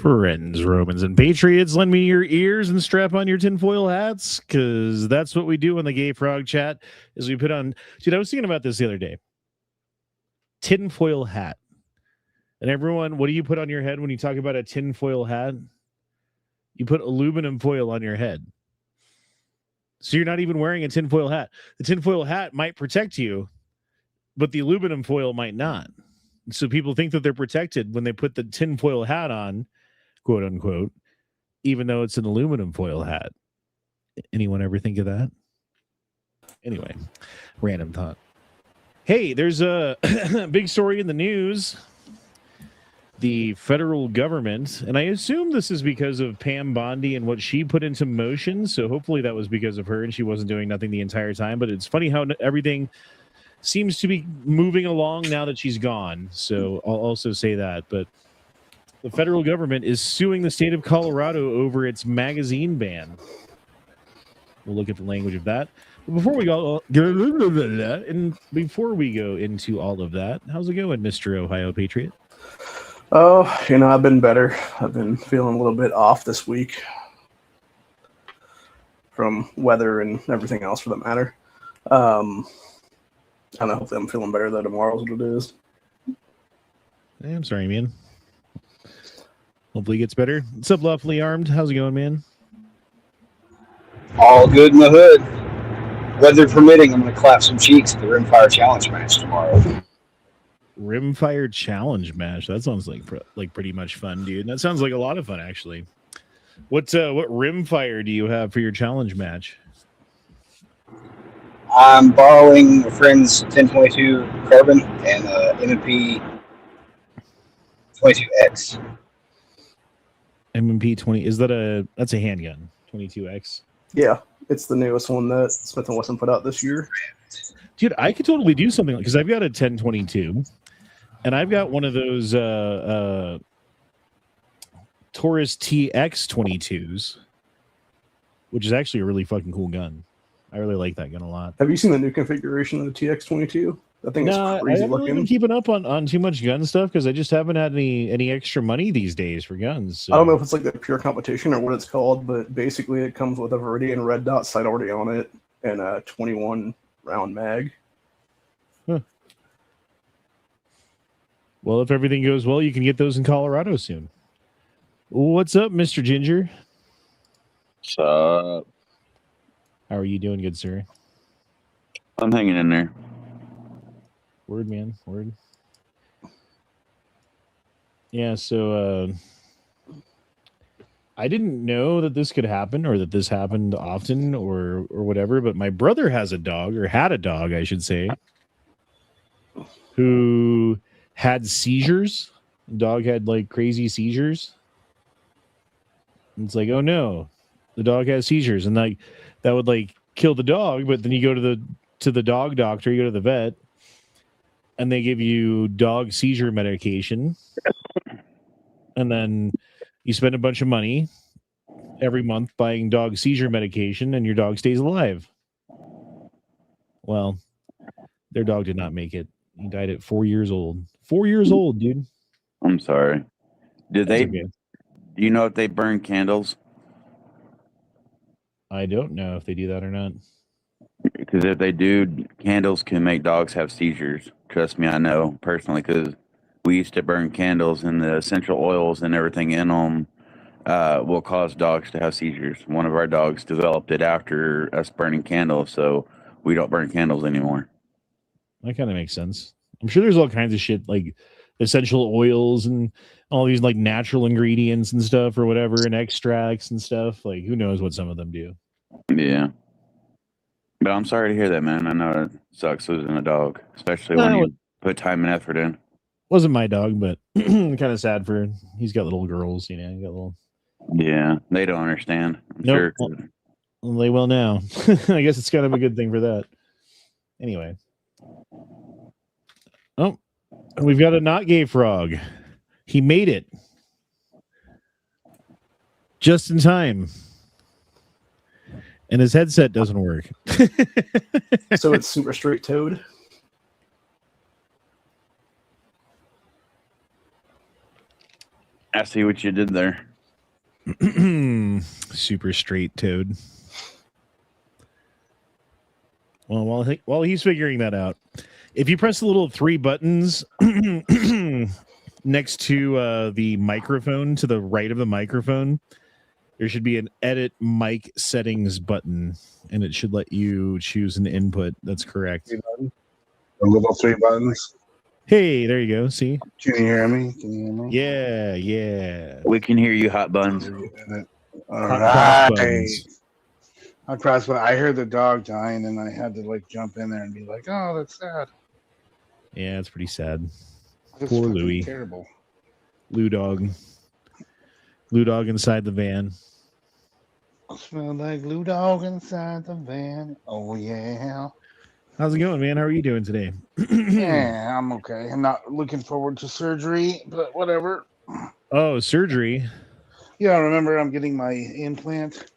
Friends, Romans, and Patriots, lend me your ears and strap on your tinfoil hats, because that's what we do in the Gay Frog chat, is we put on... Dude, I was thinking about this the other day. Tinfoil hat. And everyone, what do you put on your head when you talk about a tinfoil hat? You put aluminum foil on your head. So you're not even wearing a tinfoil hat. The tinfoil hat might protect you, but the aluminum foil might not. So people think that they're protected when they put the tinfoil hat on, quote unquote, even though it's an aluminum foil hat. Anyone ever think of that? Anyway, random thought. Hey, there's a big story in the news. The federal government, and I assume this is because of Pam Bondi and what she put into motion, so hopefully that was because of her and she wasn't doing nothing the entire time, but it's funny how everything seems to be moving along now that she's gone, so I'll also say that. But the federal government is suing the state of Colorado over its magazine ban. We'll look at the language of that. But before we go into all of that, how's it going, Mr. Ohio Patriot? Oh, I've been better. I've been feeling a little bit off this week from weather and everything else for that matter. I don't know, hopefully I'm feeling better though tomorrow's what it is. Hey, I'm sorry, man. Hopefully it gets better. What's up, Lawfully Armed? How's it going, man? All good in the hood. Weather permitting, I'm going to clap some cheeks at the Rimfire Challenge match tomorrow. Rimfire Challenge match. That sounds like pretty much fun, dude. That sounds like a lot of fun, actually. What Rimfire do you have for your challenge match? I'm borrowing a friend's 1022 Carbon and M&P 22X. M&P 20. That's a handgun? 22X. Yeah, it's the newest one that Smith & Wesson put out this year. Dude, I could totally do something because I've got a 1022, and I've got one of those Taurus TX 22s, which is actually a really fucking cool gun. I really like that gun a lot. Have you seen the new configuration of the TX22? I think it's crazy I haven't really been keeping up on too much gun stuff because I just haven't had any extra money these days for guns. So. I don't know if it's like the pure competition or what it's called, but basically it comes with a Viridian red dot sight already on it and a 21 round mag. Huh. Well, if everything goes well, you can get those in Colorado soon. What's up, Mr. Ginger? What's up? How are you doing, good sir? I'm hanging in there. Word, man. Word. Yeah, so I didn't know that this could happen or that this happened often or whatever, but my brother has a dog, or had a dog, I should say, who had seizures. The dog had like crazy seizures. And it's like, oh no, the dog has seizures, and like that would like kill the dog, but then you go to the dog doctor, you go to the vet, and they give you dog seizure medication, and then you spend a bunch of money every month buying dog seizure medication, and your dog stays alive. Well, their dog did not make it. He died at 4 years old. 4 years old, dude. I'm sorry. Do Okay. you know if they burn candles? I don't know if they do that or not. Because if they do, candles can make dogs have seizures. Trust me, I know personally, because we used to burn candles and the essential oils and everything in them will cause dogs to have seizures. One of our dogs developed it after us burning candles, so we don't burn candles anymore. That kind of makes sense. I'm sure there's all kinds of shit like essential oils and all these like natural ingredients and stuff or whatever, and extracts and stuff. Like, who knows what some of them do. Yeah. But I'm sorry to hear that, man. I know it sucks losing a dog, especially when you put time and effort in. Wasn't my dog, but kind of sad for. He's got little girls, you know. He got little. Yeah, they don't understand. I'm Nope. sure. Well, they will now. I guess it's kind of a good thing for that. Anyway. Oh, we've got a not gay frog. He made it just in time. And his headset doesn't work. So it's super straight toed. I see what you did there. Super straight toad. Well, while he's figuring that out, if you press the little 3 buttons next to the microphone, to the right of the microphone, there should be an edit mic settings button, and it should let you choose an input. That's correct. The little 3 buttons. Hey, there you go. See? Can you hear me? Can you hear me? Yeah, yeah. We can hear you, hot buns. All Hot cross right. buns. Hot cross buns. I heard the dog dying, and I had to like jump in there and be like, "Oh, that's sad." Yeah, it's pretty sad. That's Poor fucking Louie. Terrible. Lou dog inside the van. I smell like blue dog inside the van. Oh yeah. How's it going, man? How are you doing today? Yeah, I'm okay. I'm not looking forward to surgery, but whatever. Oh, surgery. Yeah, remember I'm getting my implant.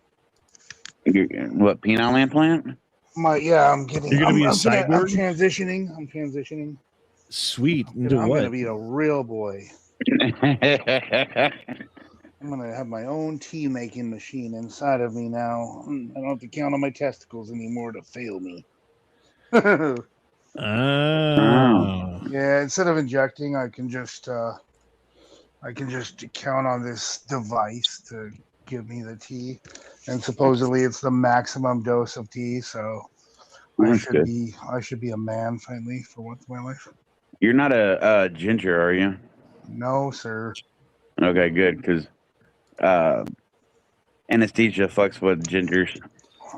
What, penile implant? I'm getting. You're gonna be a I'm cyborg? I'm transitioning. Sweet. Into I'm what? gonna be a real boy. I'm gonna have my own tea making machine inside of me now. I don't have to count on my testicles anymore to fail me. Oh. Yeah, instead of injecting, I can just count on this device to give me the tea, and supposedly it's the maximum dose of tea. So I should be a man finally for once in my life. You're not a ginger, are you? No, sir. Okay, good, because anesthesia fucks with gingers.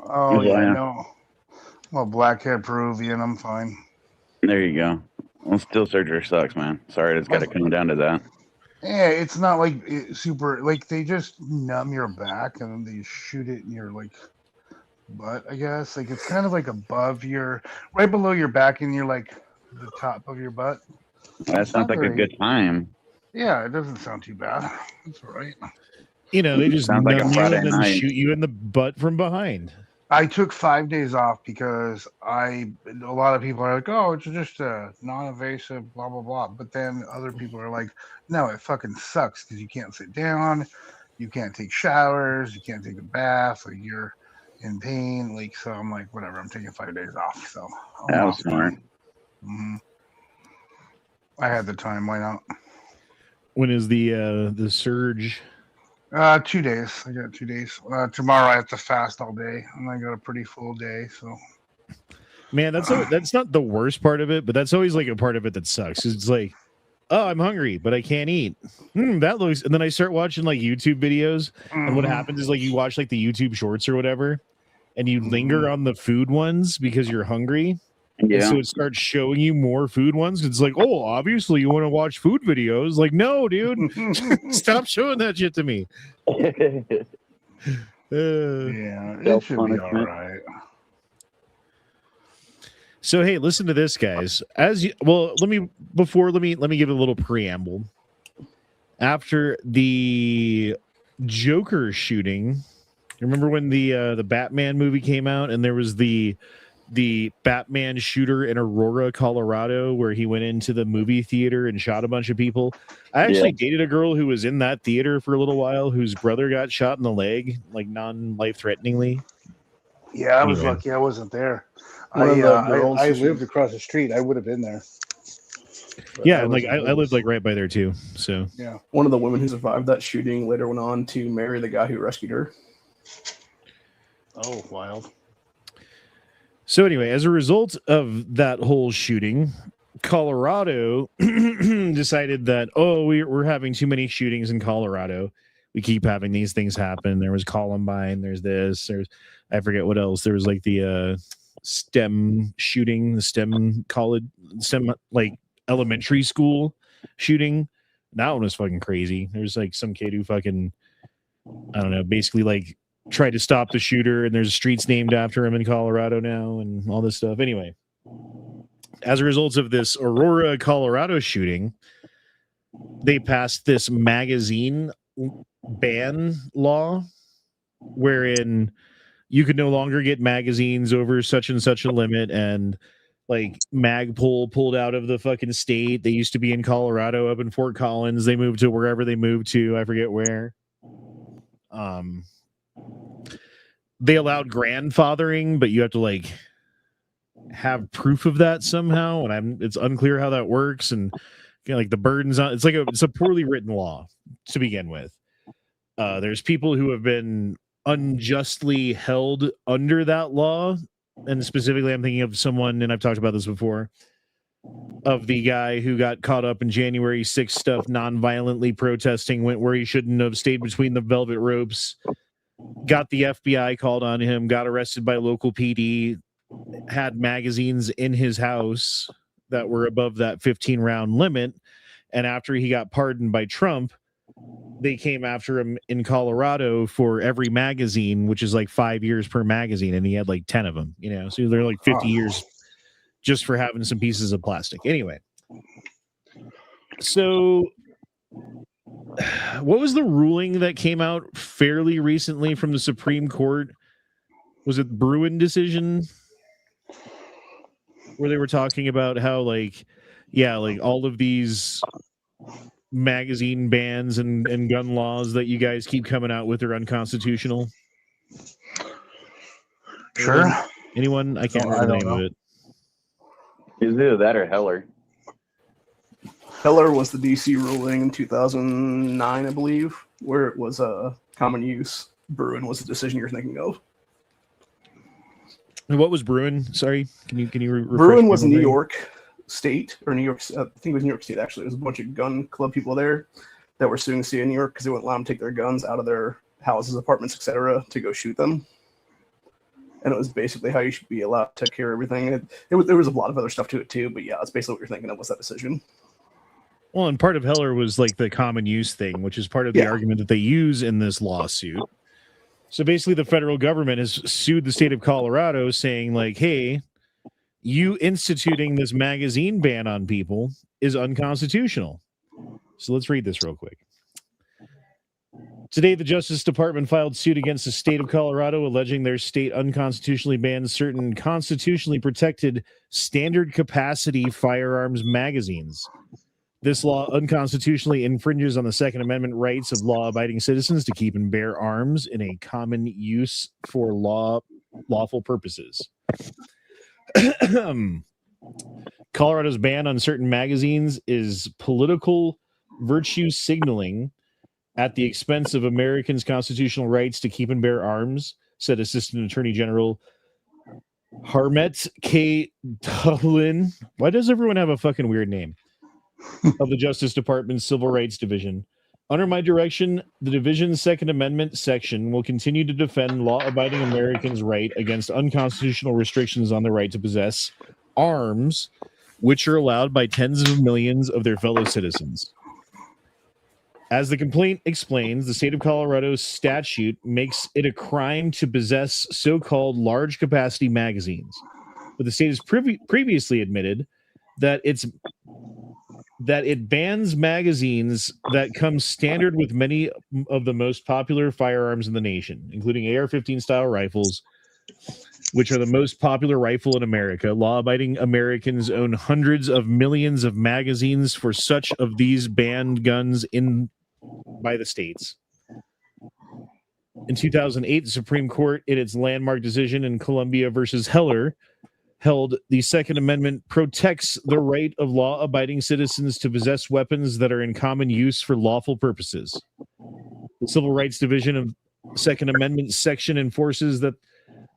Oh Yeah. yeah, no. Well, blackhead Peruvian, I'm fine. There you go. Well, still surgery sucks, man. Sorry, it's got to come down to that. Yeah, it's not like super. Like they just numb your back and then they shoot it in your like butt. I guess like it's kind of like above your, right below your back, and you're like the top of your butt. That sounds like a good time. Yeah, it doesn't sound too bad. It's all right. You know, they just Sounds like a numb you Friday and then night. shoot you in the butt from behind. I took 5 days off because a lot of people are like, oh, it's just a non-invasive, blah, blah, blah. But then other people are like, no, it fucking sucks because you can't sit down, you can't take showers, you can't take a bath, like you're in pain. Like, so I'm like, whatever, I'm taking 5 days off. So That was smart. Mm-hmm. I had the time, why not? When is the surge? 2 days. I got 2 days. Tomorrow I have to fast all day, and I got a pretty full day. So, Man, that's not the worst part of it, but that's always like a part of it that sucks. It's like, oh, I'm hungry, but I can't eat. That looks, and then I start watching like YouTube videos, and what happens is like you watch like the YouTube shorts or whatever, and you linger on the food ones because you're hungry. And Yeah. so it starts showing you more food ones. It's like, oh, obviously you want to watch food videos. Like, no, dude, stop showing that shit to me. yeah, it should be all right. So hey, listen to this, guys. Let me give a little preamble. After the Joker shooting, remember when the Batman movie came out and there was the Batman shooter in Aurora, Colorado, where he went into the movie theater and shot a bunch of people. I actually dated a girl who was in that theater for a little while, whose brother got shot in the leg, like non-life threateningly. Yeah, I was Anyway. lucky I wasn't there. One of the I girls- lived across the street. I would have been there. But Yeah, and like wasn't I lived like right by there too. So Yeah. One of the women who survived that shooting later went on to marry the guy who rescued her. Oh, wild. So anyway, as a result of that whole shooting, Colorado decided that, oh, we're having too many shootings in Colorado. We keep having these things happen. There was Columbine. There's this. There's I forget what else. There was like the STEM shooting, the STEM college, STEM like elementary school shooting. That one was fucking crazy. There's like some kid who fucking, I don't know, basically like tried to stop the shooter, and there's streets named after him in Colorado now and all this stuff. Anyway, as a result of this Aurora, Colorado shooting, they passed this magazine ban law wherein you could no longer get magazines over such and such a limit, and like Magpul pulled out of the fucking state. They used to be in Colorado up in Fort Collins. They moved to wherever they moved to. I forget where. They allowed grandfathering, but you have to like have proof of that somehow, and it's unclear how that works. And you know, like the burdens on it's a poorly written law to begin with. There's people who have been unjustly held under that law. And specifically, I'm thinking of someone, and I've talked about this before, of the guy who got caught up in January 6th stuff, non-violently protesting, went where he shouldn't have, stayed between the velvet ropes, got the FBI called on him, got arrested by local PD, had magazines in his house that were above that 15-round limit. And after he got pardoned by Trump, they came after him in Colorado for every magazine, which is like 5 years per magazine, and he had like 10 of them, you know, so they're like 50 years just for having some pieces of plastic. Anyway, so what was the ruling that came out fairly recently from the Supreme Court? Was it Bruin decision where they were talking about how like all of these magazine bans and gun laws that you guys keep coming out with are unconstitutional? Sure. Anyone? I can't remember the name of it. Is either that or Heller? Heller was the DC ruling in 2009, I believe, where it was a common use. Bruin was the decision you're thinking of. And what was Bruin? Sorry, can you Bruin was New York State, or New York, I think it was New York State actually. It was a bunch of gun club people there that were suing the state of New York because they wouldn't allow them to take their guns out of their houses, apartments, etc., to go shoot them. And it was basically how you should be allowed to carry everything. There was a lot of other stuff to it too, but yeah, that's basically what you're thinking of was that decision. Well, and part of Heller was like the common use thing, which is part of the argument that they use in this lawsuit. So basically the federal government has sued the state of Colorado saying like, hey, you instituting this magazine ban on people is unconstitutional. So let's read this real quick. Today, the Justice Department filed suit against the state of Colorado, alleging their state unconstitutionally bans certain constitutionally protected standard capacity firearms magazines. This law unconstitutionally infringes on the Second Amendment rights of law-abiding citizens to keep and bear arms in a common use for lawful purposes. Colorado's ban on certain magazines is political virtue signaling at the expense of Americans' constitutional rights to keep and bear arms, said Assistant Attorney General Harmet K. Dullin. Why does everyone have a fucking weird name? Of the Justice Department's Civil Rights Division. Under my direction, the division's Second Amendment section will continue to defend law-abiding Americans' right against unconstitutional restrictions on the right to possess arms, which are allowed by tens of millions of their fellow citizens. As the complaint explains, the state of Colorado's statute makes it a crime to possess so-called large-capacity magazines, but the state has previously admitted that it bans magazines that come standard with many of the most popular firearms in the nation, including AR-15 style rifles, which are the most popular rifle in America. Law-abiding Americans own hundreds of millions of magazines for such of these banned guns by the states. In 2008, the Supreme Court, in its landmark decision in Columbia versus Heller, held the Second Amendment protects the right of law-abiding citizens to possess weapons that are in common use for lawful purposes. The Civil Rights Division of Second Amendment section enforces that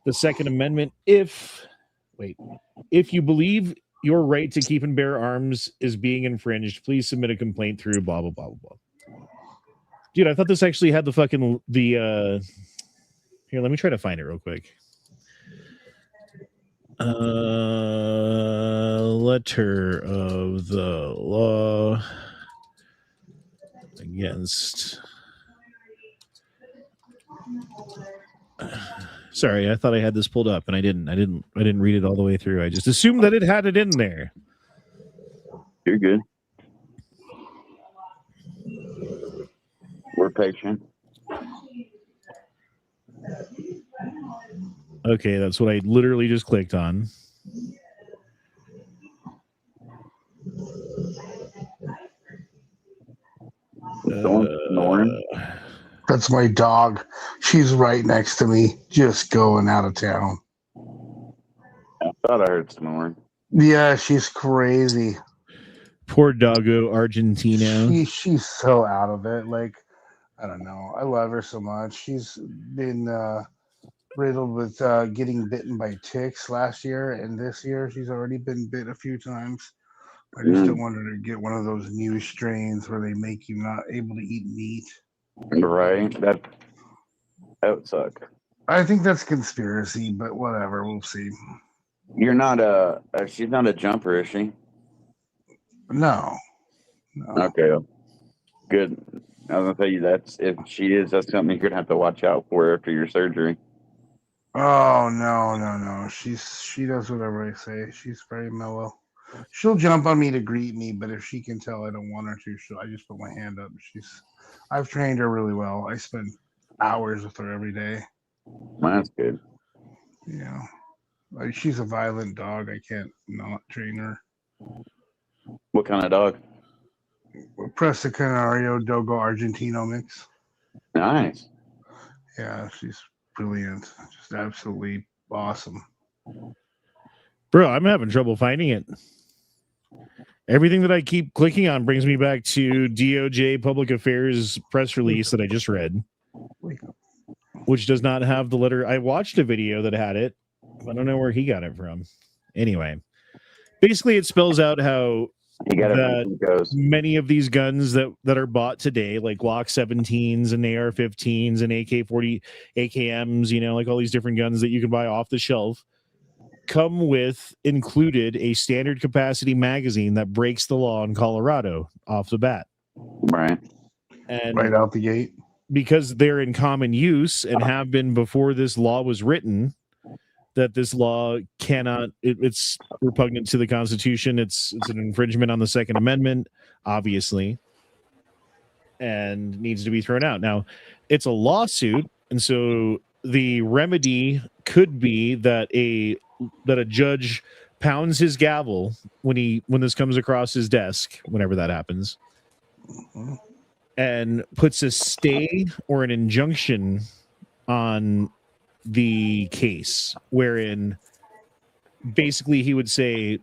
the Second Amendment, if you believe your right to keep and bear arms is being infringed, please submit a complaint through blah, blah, blah, blah, blah. Dude, I thought this actually had here, let me try to find it real quick. Letter of the law against. Sorry, I thought I had this pulled up, and I didn't read it all the way through. I just assumed that it had it in there. You're good. We're patient. Okay, that's what I literally just clicked on. snoring? That's my dog. She's right next to me, just going out of town. I thought I heard snoring. Yeah, she's crazy. Poor doggo Argentino. She's so out of it. Like, I don't know. I love her so much. She's been riddled with getting bitten by ticks last year, and this year she's already been bit a few times. I just don't want her to get one of those new strains where they make you not able to eat meat. Right. That would suck. I think that's conspiracy, but whatever. We'll see. You're not she's not a jumper, is she? No. Okay. Good. I was gonna tell you if she is, that's something you're gonna have to watch out for after your surgery. Oh no. She does whatever I say. She's very mellow. She'll jump on me to greet me, but if she can tell I don't want her to, I just put my hand up. I've trained her really well. I spend hours with her every day. That's good. Yeah. Like, she's a violent dog. I can't not train her. What kind of dog? Presta Canario Dogo Argentino mix. Nice. Yeah, she's brilliant. Just absolutely awesome. Bro, I'm having trouble finding it. Everything that I keep clicking on brings me back to DOJ Public Affairs press release that I just read, which does not have the letter. I watched a video that had it. I don't know where he got it from. Anyway, basically it spells out how many of these guns that are bought today, like Glock 17s and AR-15s and AK-40 AKMs, like all these different guns that you can buy off the shelf, come with included a standard capacity magazine that breaks the law in Colorado off the bat. Right. And right out the gate. Because they're in common use and have been before this law was written, that this law cannot, it's repugnant to the Constitution. It's an infringement on the Second Amendment, obviously, and needs to be thrown out. Now, it's a lawsuit, and so the remedy could be that a judge pounds his gavel when this comes across his desk, whenever that happens, and puts a stay or an injunction on the case, wherein basically he would say,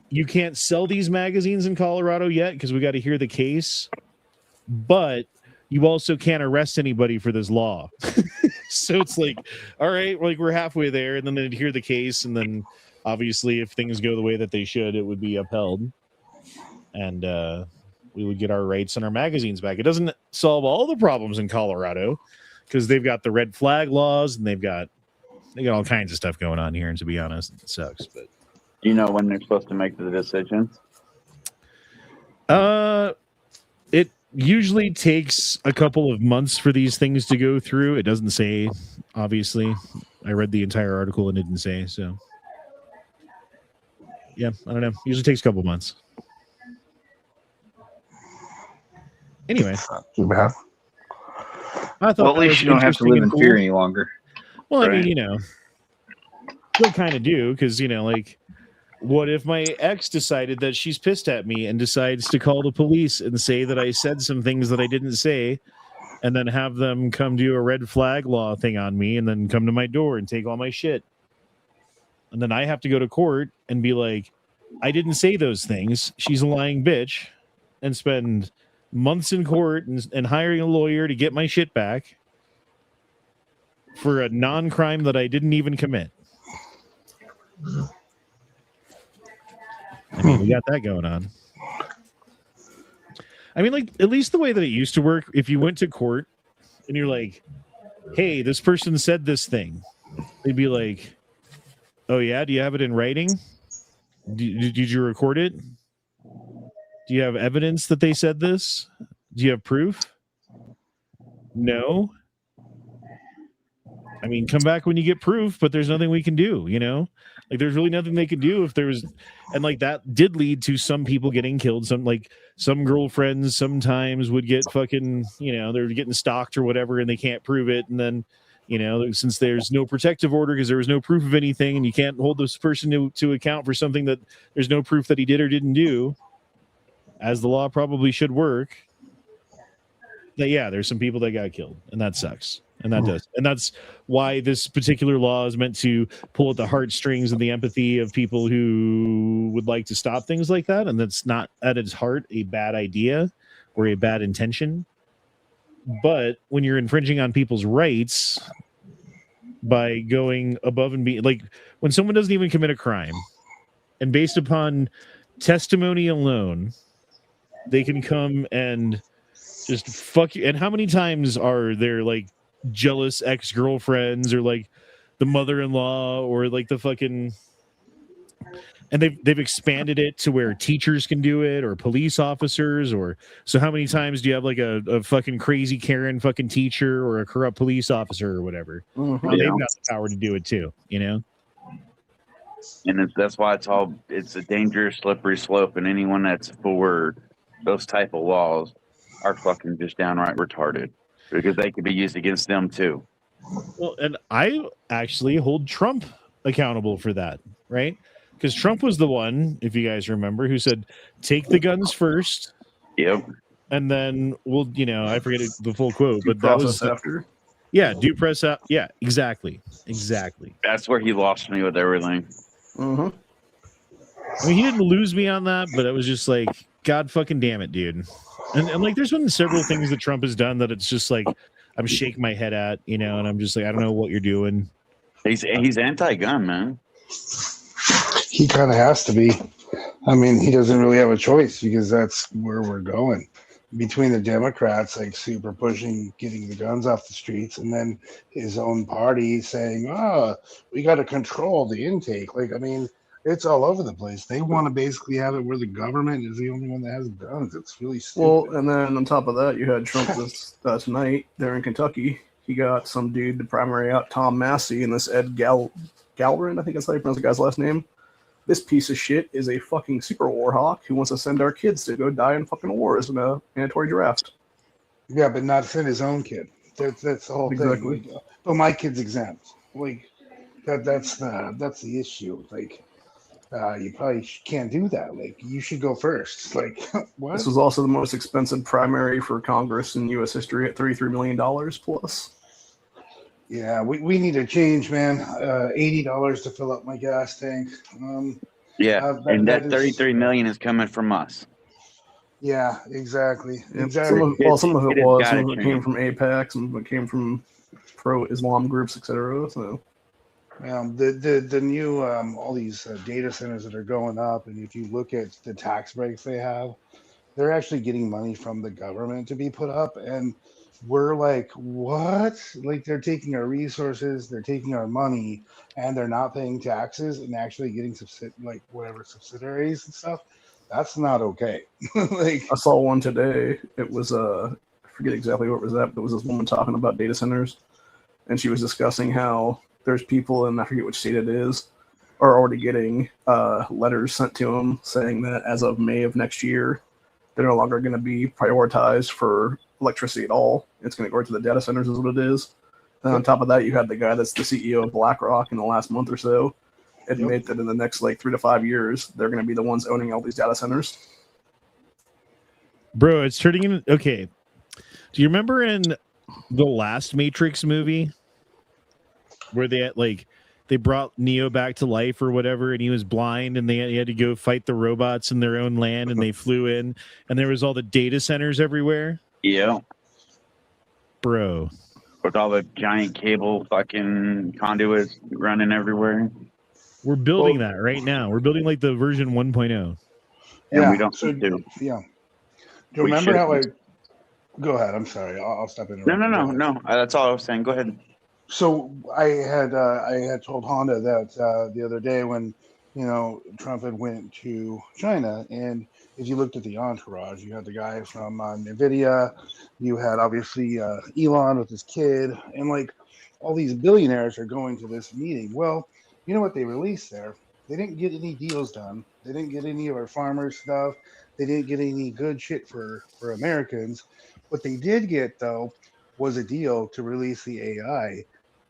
you can't sell these magazines in Colorado yet because we got to hear the case, but you also can't arrest anybody for this law. So it's like, all right, like we're halfway there, and then they'd hear the case, and then obviously if things go the way that they should, it would be upheld, and we would get our rights and our magazines back. It doesn't solve all the problems in Colorado because they've got the red flag laws, and they got all kinds of stuff going on here, and to be honest, it sucks. But do you know when they're supposed to make the decision? It usually takes a couple of months for these things to go through. It doesn't say, obviously. I read the entire article and it didn't say, so yeah, I don't know. Usually takes a couple months. Anyway. Not too bad. I thought well, at least you don't have to live in fear any longer. Well, right? I mean, you'll kind of do, because, like, what if my ex decided that she's pissed at me and decides to call the police and say that I said some things that I didn't say, and then have them come do a red flag law thing on me and then come to my door and take all my shit? And then I have to go to court and be like, I didn't say those things. She's a lying bitch, and spend months in court and hiring a lawyer to get my shit back for a non-crime that I didn't even commit. I mean, we got that going on. I mean, like, at least the way that it used to work, if you went to court and you're like, hey, this person said this thing, they'd be like, oh yeah, do you have it in writing? Did you record it? Do you have evidence that they said this? Do you have proof? No. I mean, come back when you get proof, but there's nothing we can do, Like, there's really nothing they could do if there was, and like that did lead to some people getting killed. Some girlfriends sometimes would get fucking, they're getting stalked or whatever, and they can't prove it. And then, since there's no protective order because there was no proof of anything, and you can't hold this person to account for something that there's no proof that he did or didn't do, as the law probably should work, there's some people that got killed, and that sucks. And that does. And that's why this particular law is meant to pull at the heartstrings and the empathy of people who would like to stop things like that. And that's not at its heart a bad idea or a bad intention. But when you're infringing on people's rights by going above and beyond, like when someone doesn't even commit a crime and based upon testimony alone, they can come and just fuck you. And how many times are there like jealous ex-girlfriends or like the mother-in-law or like the fucking, and they've expanded it to where teachers can do it or police officers, or so how many times do you have like a fucking crazy Karen fucking teacher or a corrupt police officer or whatever? They've got the power to do it too, you know? And that's why it's a dangerous slippery slope, and anyone that's for those type of laws are fucking just downright retarded, because they could be used against them too. Well, and I actually hold Trump accountable for that, right? Because Trump was the one, if you guys remember, who said, take the guns first. Yep. And then we'll, I forget the full quote, but that was after. Yeah, due press out. Yeah, exactly. That's where he lost me with everything. Mm-hmm. I mean, he didn't lose me on that, but it was just like, God fucking damn it, dude. And like, there's been several things that Trump has done that it's just like, I'm shaking my head at, and I'm just like, I don't know what you're doing. He's anti-gun, man. He kind of has to be. I mean, he doesn't really have a choice because that's where we're going. Between the Democrats, like super pushing getting the guns off the streets, and then his own party saying, we got to control the intake. Like, I mean, it's all over the place. They want to basically have it where the government is the only one that has guns. It's really stupid. Well, and then on top of that, you had Trump tonight there in Kentucky. He got some dude to primary out Tom Massey and this Ed Galbraith, I think that's how you pronounce the guy's last name. This piece of shit is a fucking super war hawk who wants to send our kids to go die in fucking wars in a mandatory draft. Yeah, but not send his own kid. That's the whole thing. Like, but my kid's exempt. Like that's the issue. Like you probably can't do that. Like you should go first. Like what? This was also the most expensive primary for Congress in U.S. history at $33 million plus. Yeah, we need a change, man. $80 to fill up my gas tank. And that $33 million is coming from us. Yeah, exactly. Yep. Exactly. Some of it came from AIPAC, some of it came from pro-Islam groups, etc. So, the new all these data centers that are going up, and if you look at the tax breaks they have, they're actually getting money from the government to be put up, and we're like, what? Like they're taking our resources, they're taking our money, and they're not paying taxes and actually getting subsidiaries and stuff. That's not okay. Like I saw one today. It was I forget exactly what was that, but it was this woman talking about data centers, and she was discussing how there's people, and I forget which state it is, are already getting letters sent to them saying that as of May of next year, they're no longer going to be prioritized for electricity at all. It's going to go right to the data centers is what it is. And on top of that, you had the guy that's the CEO of BlackRock in the last month or so admit that in the next 3 to 5 years, they're going to be the ones owning all these data centers. Bro, it's turning in. Okay. Do you remember in the last Matrix movie where they brought Neo back to life or whatever, and he was blind, and he had to go fight the robots in their own land, and they flew in, and there was all the data centers everywhere? Yeah. Bro. With all the giant cable fucking conduits running everywhere. We're building that right now. We're building the version 1.0. And we don't do. Yeah. Do you remember how Go ahead. I'm sorry. I'll stop interrupting. No. That's all I was saying. Go ahead. So I had told Honda that the other day when Trump had went to China, and if you looked at the entourage, you had the guy from NVIDIA, you had obviously Elon with his kid, and all these billionaires are going to this meeting. Well, you know what they released there? They didn't get any deals done. They didn't get any of our farmers stuff. They didn't get any good shit for Americans. What they did get, though, was a deal to release the AI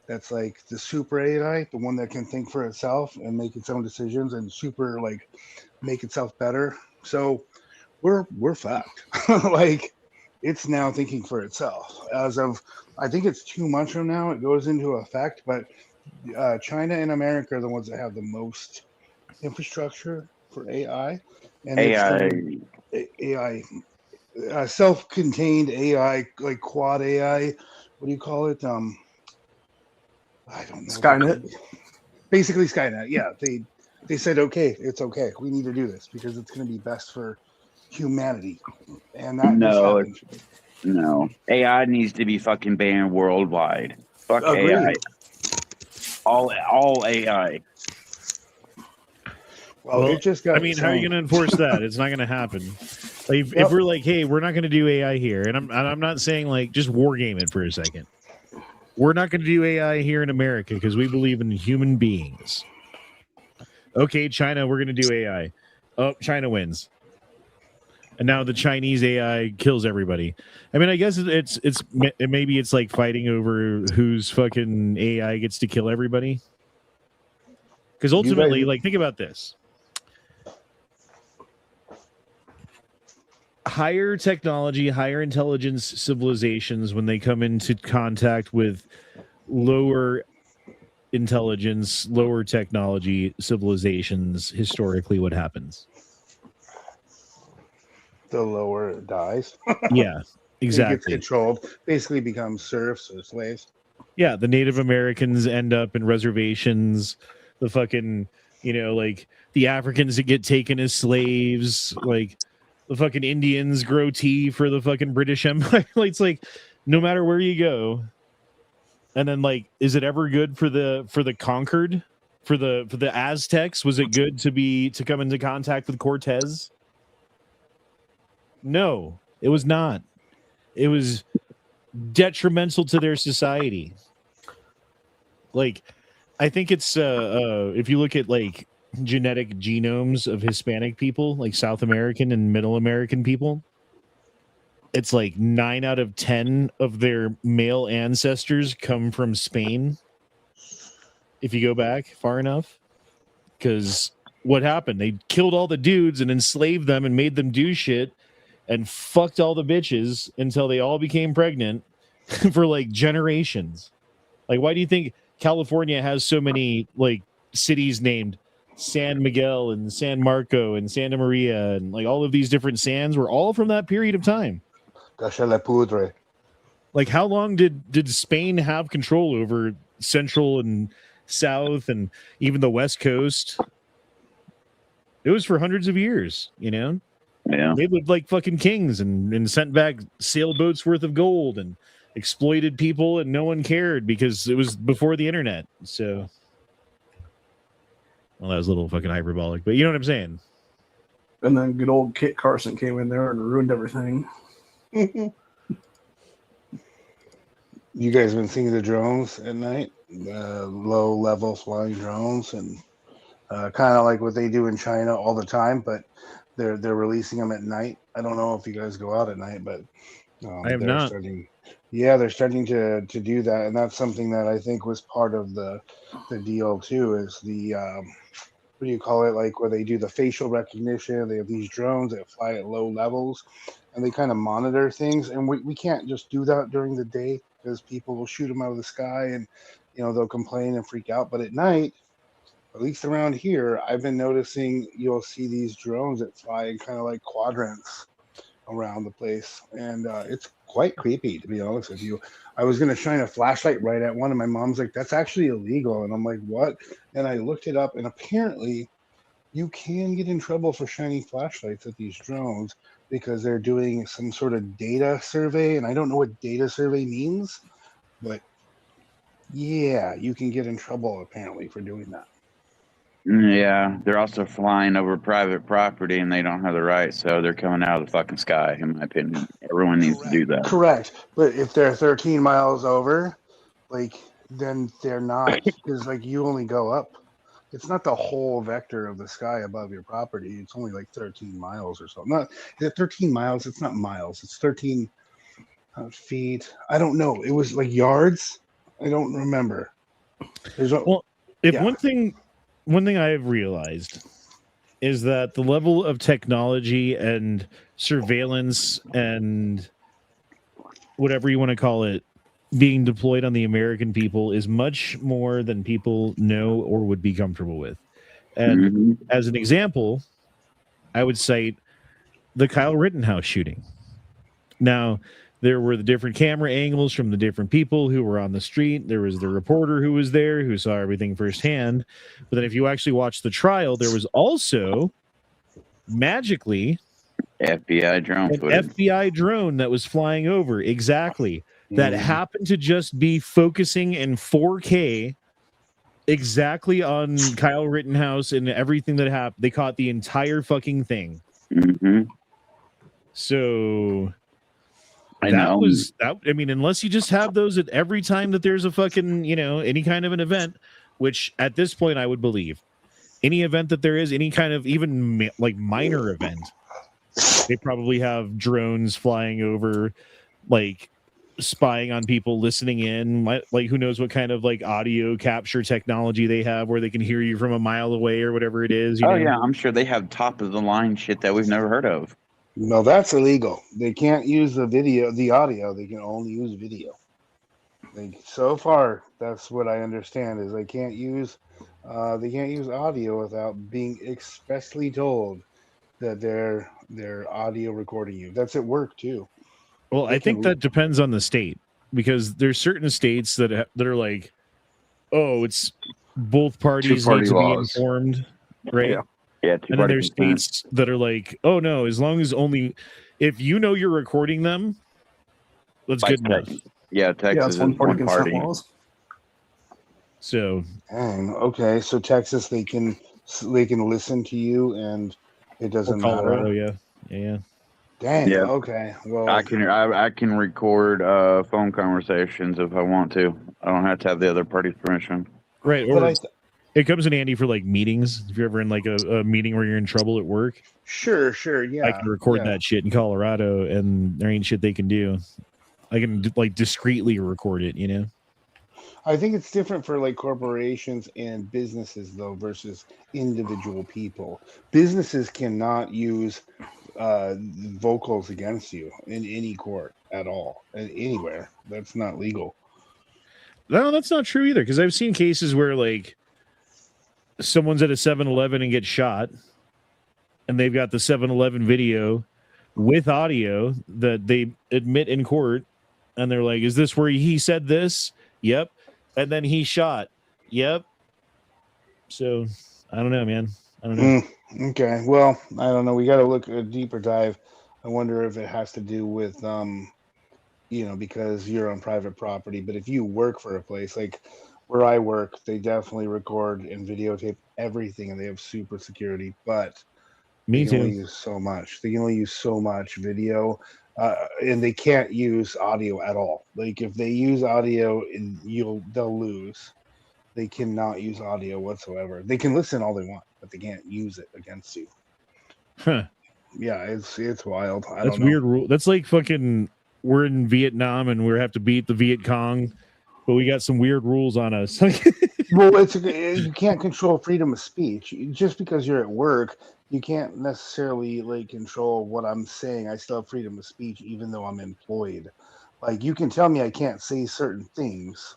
that's like the super AI, the one that can think for itself and make its own decisions and super make itself better. So we're fucked. it's now thinking for itself. As of, I think it's 2 months from now, it goes into effect. But China and America are the ones that have the most infrastructure for AI, and they're AI. starting AI, self-contained AI, like quad AI. What do you call it? I don't know. Skynet. Basically, Skynet. Yeah, they said, okay, it's okay. We need to do this because it's going to be best for humanity, and that just No, happened. no. AI needs to be fucking banned worldwide. Fuck Agreed. AI. All AI. Well, it just got. I mean, how are you going to enforce that? It's not going to happen. Like, if we're like, hey, we're not going to do AI here, and I'm not saying like just war game it for a second. We're not going to do AI here in America because we believe in human beings. Okay, China, we're going to do AI. Oh, China wins. And now the Chinese AI kills everybody. I mean, I guess maybe it's like fighting over whose fucking AI gets to kill everybody. Because ultimately, like, think about this. Higher technology, higher intelligence civilizations, when they come into contact with lower intelligence, lower technology civilizations, historically, what happens? The lower it dies. Yeah, exactly. It gets controlled, basically becomes serfs or slaves. Yeah, the Native Americans end up in reservations. The fucking, like the Africans that get taken as slaves, like the fucking Indians grow tea for the fucking British Empire. Like, it's like no matter where you go. And then, like, is it ever good for the conquered, for the Aztecs? Was it good to come into contact with Cortez? No, it was not. It was detrimental to their society. Like, I think it's if you look at like genetic genomes of Hispanic people, like South American and Middle American people, it's like 9 out of 10 of their male ancestors come from Spain. If you go back far enough, because what happened? They killed all the dudes and enslaved them and made them do shit and fucked all the bitches until they all became pregnant for like generations. Like, why do you think California has so many like cities named San Miguel and San Marco and Santa Maria, and like all of these different sands were all from that period of time? Cache la poudre. Like, how long did Spain have control over Central and South and even the West Coast? It was for hundreds of years, Yeah. They lived like fucking kings and sent back sailboats worth of gold and exploited people, and no one cared because it was before the internet. So, well, that was a little fucking hyperbolic, but you know what I'm saying. And then good old Kit Carson came in there and ruined everything. You guys been seeing the drones at night? Low level flying drones, and kind of like what they do in China all the time, but they're releasing them at night. I don't know if you guys go out at night, but I have not. They're starting to do that, and that's something that I think was part of the deal too. Is the what do you call it? Like where they do the facial recognition. They have these drones that fly at low levels, and they kind of monitor things. And we can't just do that during the day because people will shoot them out of the sky, and they'll complain and freak out. But at night, at least around here, I've been noticing you'll see these drones that fly in kind of like quadrants around the place, and it's quite creepy, to be honest with you. I was going to shine a flashlight right at one, and my mom's like, that's actually illegal. And I'm like, what? And I looked it up, and apparently you can get in trouble for shining flashlights at these drones because they're doing some sort of data survey, and I don't know what data survey means, but yeah, you can get in trouble apparently for doing that. Yeah, they're also flying over private property and they don't have the right, so they're coming out of the fucking sky, in my opinion. Everyone needs to do that. Correct. But if they're 13 miles over, like, then they're not, because like you only go up. It's not the whole vector of the sky above your property. It's only like 13 miles or so. Not is it 13 miles? It's not miles. It's 13 feet. I don't know. It was like yards. I don't remember. One thing I have realized is that the level of technology and surveillance and whatever you want to call it, being deployed on the American people is much more than people know or would be comfortable with. And Mhm. as an example, I would cite the Kyle Rittenhouse shooting. Now, there were the different camera angles from the different people who were on the street. There was the reporter who was there who saw everything firsthand. But then if you actually watch the trial, there was also magically FBI drone an footage. FBI drone that was flying over. Exactly. That happened to just be focusing in 4K exactly on Kyle Rittenhouse and everything that happened. They caught the entire fucking thing. Mm-hmm. So I that know. was that. I mean, unless you just have those at every time that there's a fucking, any kind of an event, which at this point I would believe any event that there is, any kind of even like minor event, they probably have drones flying over, like spying on people, listening in, like who knows what kind of like audio capture technology they have where they can hear you from a mile away or whatever it is. You know? Yeah, I'm sure they have top of the line shit that we've never heard of. No, that's illegal. They can't use the audio. They can only use video. So far, that's what I understand is they can't use audio without being expressly told that they're audio recording you. That's at work too. Well, I think that depends on the state, because there's certain states that are like, oh, it's both parties Two-party need to laws. be informed, right? Yeah. Yeah, And then there's states that are like, oh no, as long as only if you're recording them, that's Like good enough. Yeah, Texas It's is one party one consent party. laws. So, okay, so Texas, they can listen to you, and it doesn't Colorado, matter. yeah. Dang. Yeah. Okay. Well, I can record phone conversations if I want to. I don't have to have the other party's permission. Right. but Or I it comes in handy for like meetings. If you're ever in like a meeting where you're in trouble at work, sure, yeah. I can record that shit in Colorado, and there ain't shit they can do. I can like discreetly record it, I think it's different for like corporations and businesses though versus individual people. Businesses cannot use vocals against you in any court at all, anywhere. That's not legal. No, that's not true either. Because I've seen cases where like someone's at a 7-Eleven and gets shot, and they've got the 7-Eleven video with audio that they admit in court, and they're like, "Is this where he said this?" Yep. And then he shot. Yep. So I don't know, man. I don't know. Okay. Well, I don't know. We got to look a deeper dive. I wonder if it has to do with, because you're on private property. But if you work for a place like where I work, they definitely record and videotape everything, and they have super security. But Me they can only too. use so much. They can only use so much video. And they can't use audio at all. Like if they use audio, they'll lose. They cannot use audio whatsoever. They can listen all they want, but they can't use it against you. Huh. Yeah, it's wild. That's weird rule. That's like fucking we're in Vietnam and we have to beat the Viet Cong, but we got some weird rules on us. Well, you can't control freedom of speech. Just because you're at work, you can't necessarily like control what I'm saying. I still have freedom of speech even though I'm employed. Like you can tell me I can't say certain things.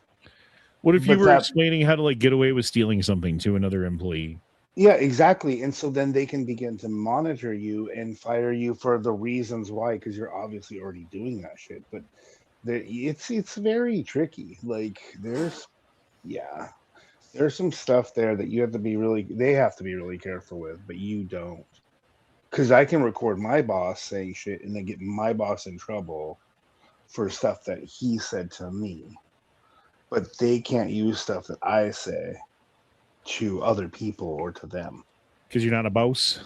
What if you were explaining how to like get away with stealing something to another employee? Yeah, exactly. And so then they can begin to monitor you and fire you for the reasons why, because you're obviously already doing that shit. But it's very tricky. Like there's some stuff there that they have to be really careful with, but you don't. Because I can record my boss saying shit and then get my boss in trouble for stuff that he said to me. But they can't use stuff that I say to other people or to them. Because you're not a boss?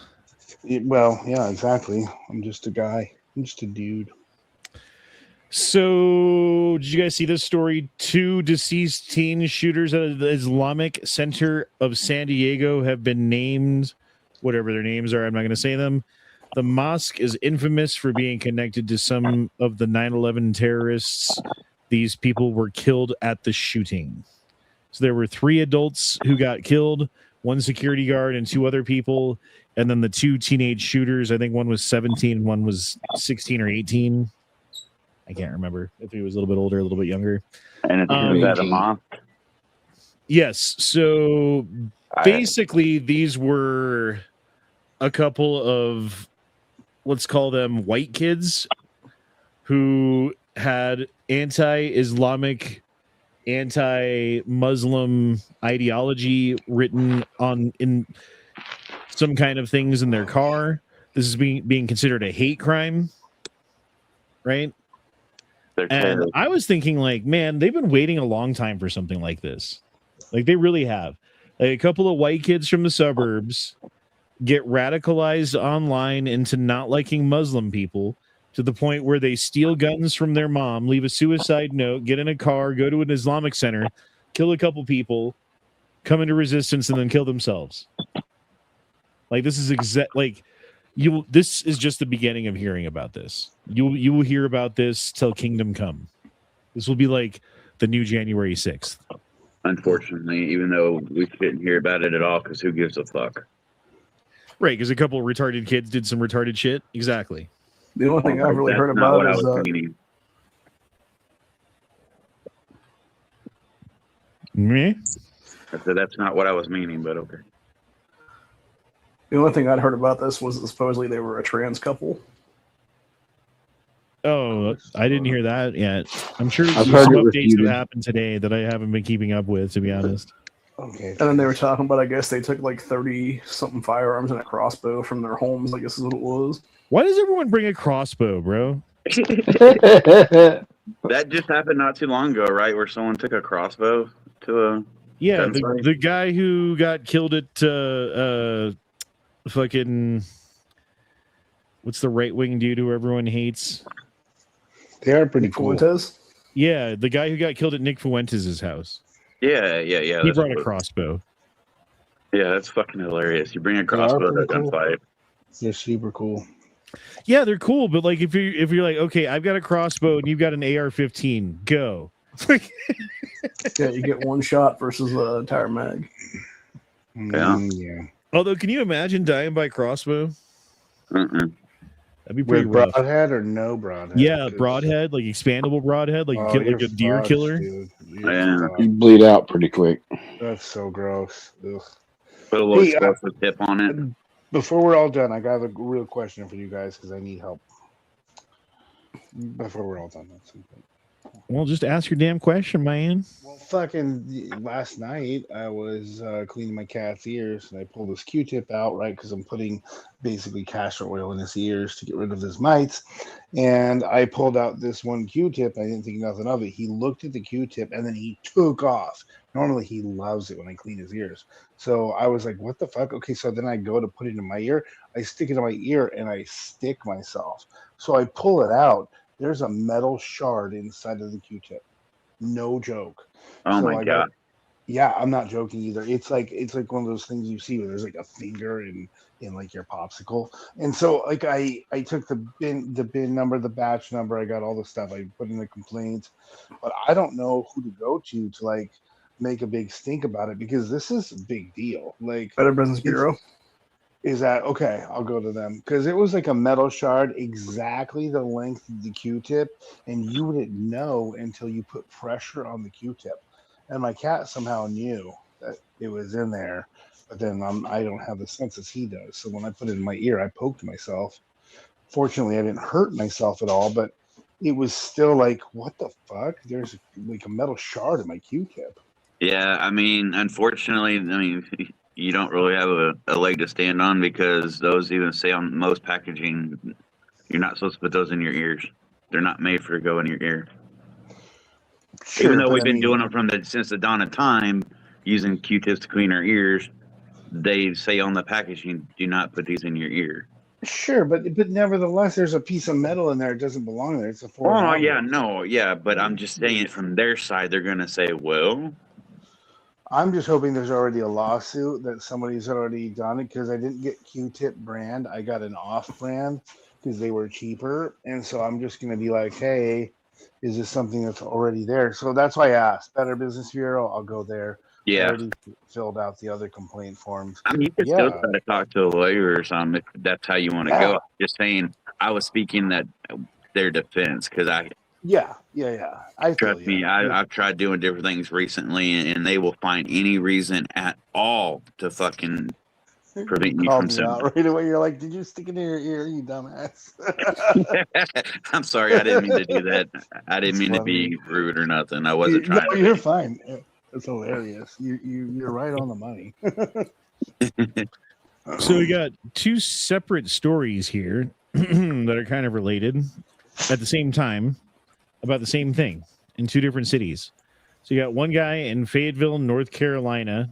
Well, yeah, exactly. I'm just a guy. I'm just a dude. So, did you guys see this story? 2 deceased teen shooters at the Islamic Center of San Diego have been named, whatever their names are. I'm not going to say them. The mosque is infamous for being connected to some of the 9/11 terrorists. These people were killed at the shooting. So there were 3 adults who got killed, 1 security guard and 2 other people, and then the 2 teenage shooters. I think one was 17 and one was 16 or 18. I can't remember if he was a little bit older, a little bit younger. And it's that a month. Yes. So basically, these were a couple of, let's call them white kids who had anti-Islamic, anti-Muslim ideology written on in some kind of things in their car. This is being considered a hate crime, right? And I was thinking, like, man, they've been waiting a long time for something like this. Like, they really have. Like, a couple of white kids from the suburbs get radicalized online into not liking Muslim people to the point where they steal guns from their mom, leave a suicide note, get in a car, go to an Islamic center, kill a couple people, come into resistance, and then kill themselves. Like, this is this is just the beginning of hearing about this. You will hear about this till kingdom come. This will be like the new January 6th. Unfortunately, even though we shouldn't hear about it at all, because who gives a fuck? Right, because a couple of retarded kids did some retarded shit. Exactly. The only thing I've really heard about is me. That's not what I was meaning, but okay. The only thing I'd heard about this was that supposedly they were a trans couple. Oh, I didn't hear that yet. I'm sure I've some heard it updates have happened today that I haven't been keeping up with, to be honest. Okay. And then they were talking about, I guess they took like 30-something firearms and a crossbow from their homes, I guess is what it was. Why does everyone bring a crossbow, bro? That just happened not too long ago, right? Where someone took a crossbow to a... Yeah, the guy who got killed at fucking... What's the right-wing dude who everyone hates? They are pretty cool. Fuentes? Yeah, the guy who got killed at Nick Fuentes' house. Yeah. He brought a crossbow. Yeah, that's fucking hilarious. You bring a crossbow to a gunfight. They're super cool. Yeah, they're cool, but like if you're like, okay, I've got a crossbow and you've got an AR-15, go. Yeah, you get one shot versus the entire mag. Yeah. Although, can you imagine dying by crossbow? Mm-mm. That'd be pretty With rough. broadhead or no broadhead? Yeah, broadhead, like expandable broadhead, like like a deer fucked, killer. Dude. Yeah. You bleed out pretty quick. That's so gross. Ugh. Put a little explosive tip on it. Before we're all done, I got a real question for you guys because I need help. Before we're all done. Well, just ask your damn question, man. Well, fucking last night I was cleaning my cat's ears and I pulled this Q-tip out, right? Because I'm putting basically castor oil in his ears to get rid of his mites. And I pulled out this one Q-tip. I didn't think nothing of it. He looked at the Q-tip and then he took off. Normally he loves it when I clean his ears. So I was like, what the fuck? Okay, so then I go to put it in my ear. I stick it in my ear and I stick myself. So I pull it out. There's a metal shard inside of the Q-tip. No joke. Oh my God. Yeah, I'm not joking either. It's like one of those things you see where there's like a finger in like your popsicle. And so like I took the bin number, the batch number, I got all the stuff. I put in the complaints, but I don't know who to go to like make a big stink about it because this is a big deal. Like Better Business Bureau. Is that okay? I'll go to them because it was like a metal shard exactly the length of the Q-tip, and you wouldn't know until you put pressure on the Q-tip. And my cat somehow knew that it was in there, but then I don't have the sense as he does. So when I put it in my ear, I poked myself. Fortunately, I didn't hurt myself at all, but it was still like, what the fuck? There's like a metal shard in my Q-tip. Yeah, I mean, unfortunately, you don't really have a leg to stand on because those even say on most packaging, you're not supposed to put those in your ears. They're not made for to go in your ear. Sure, even though we've been doing them since the dawn of time, using Q-tips to clean our ears, they say on the packaging, do not put these in your ear. Sure, but nevertheless, there's a piece of metal in there. It doesn't belong there. It's a foreign object. But I'm just saying it from their side. They're going to say, well... I'm just hoping there's already a lawsuit that somebody's already done it because I didn't get Q-tip brand. I got an off brand because they were cheaper. And so I'm just going to be like, hey, is this something that's already there? So that's why I asked. Better Business Bureau, I'll go there. Yeah. I already filled out the other complaint forms. I mean, you could still try to talk to a lawyer or something if that's how you want to go. Just saying, I was speaking that their defense because Yeah. I feel Trust me, you. I've tried doing different things recently, and they will find any reason at all to fucking prevent you Called from me selling. out right away. You're like, did you stick it in your ear, you dumbass? I'm sorry, I didn't mean to do that. I didn't It's mean to funny. be rude or nothing. I wasn't No, trying to. you're fine. It's hilarious. You're right on the money. So we got two separate stories here that are kind of related at the same time about the same thing in two different cities. So you got one guy in Fayetteville, North Carolina,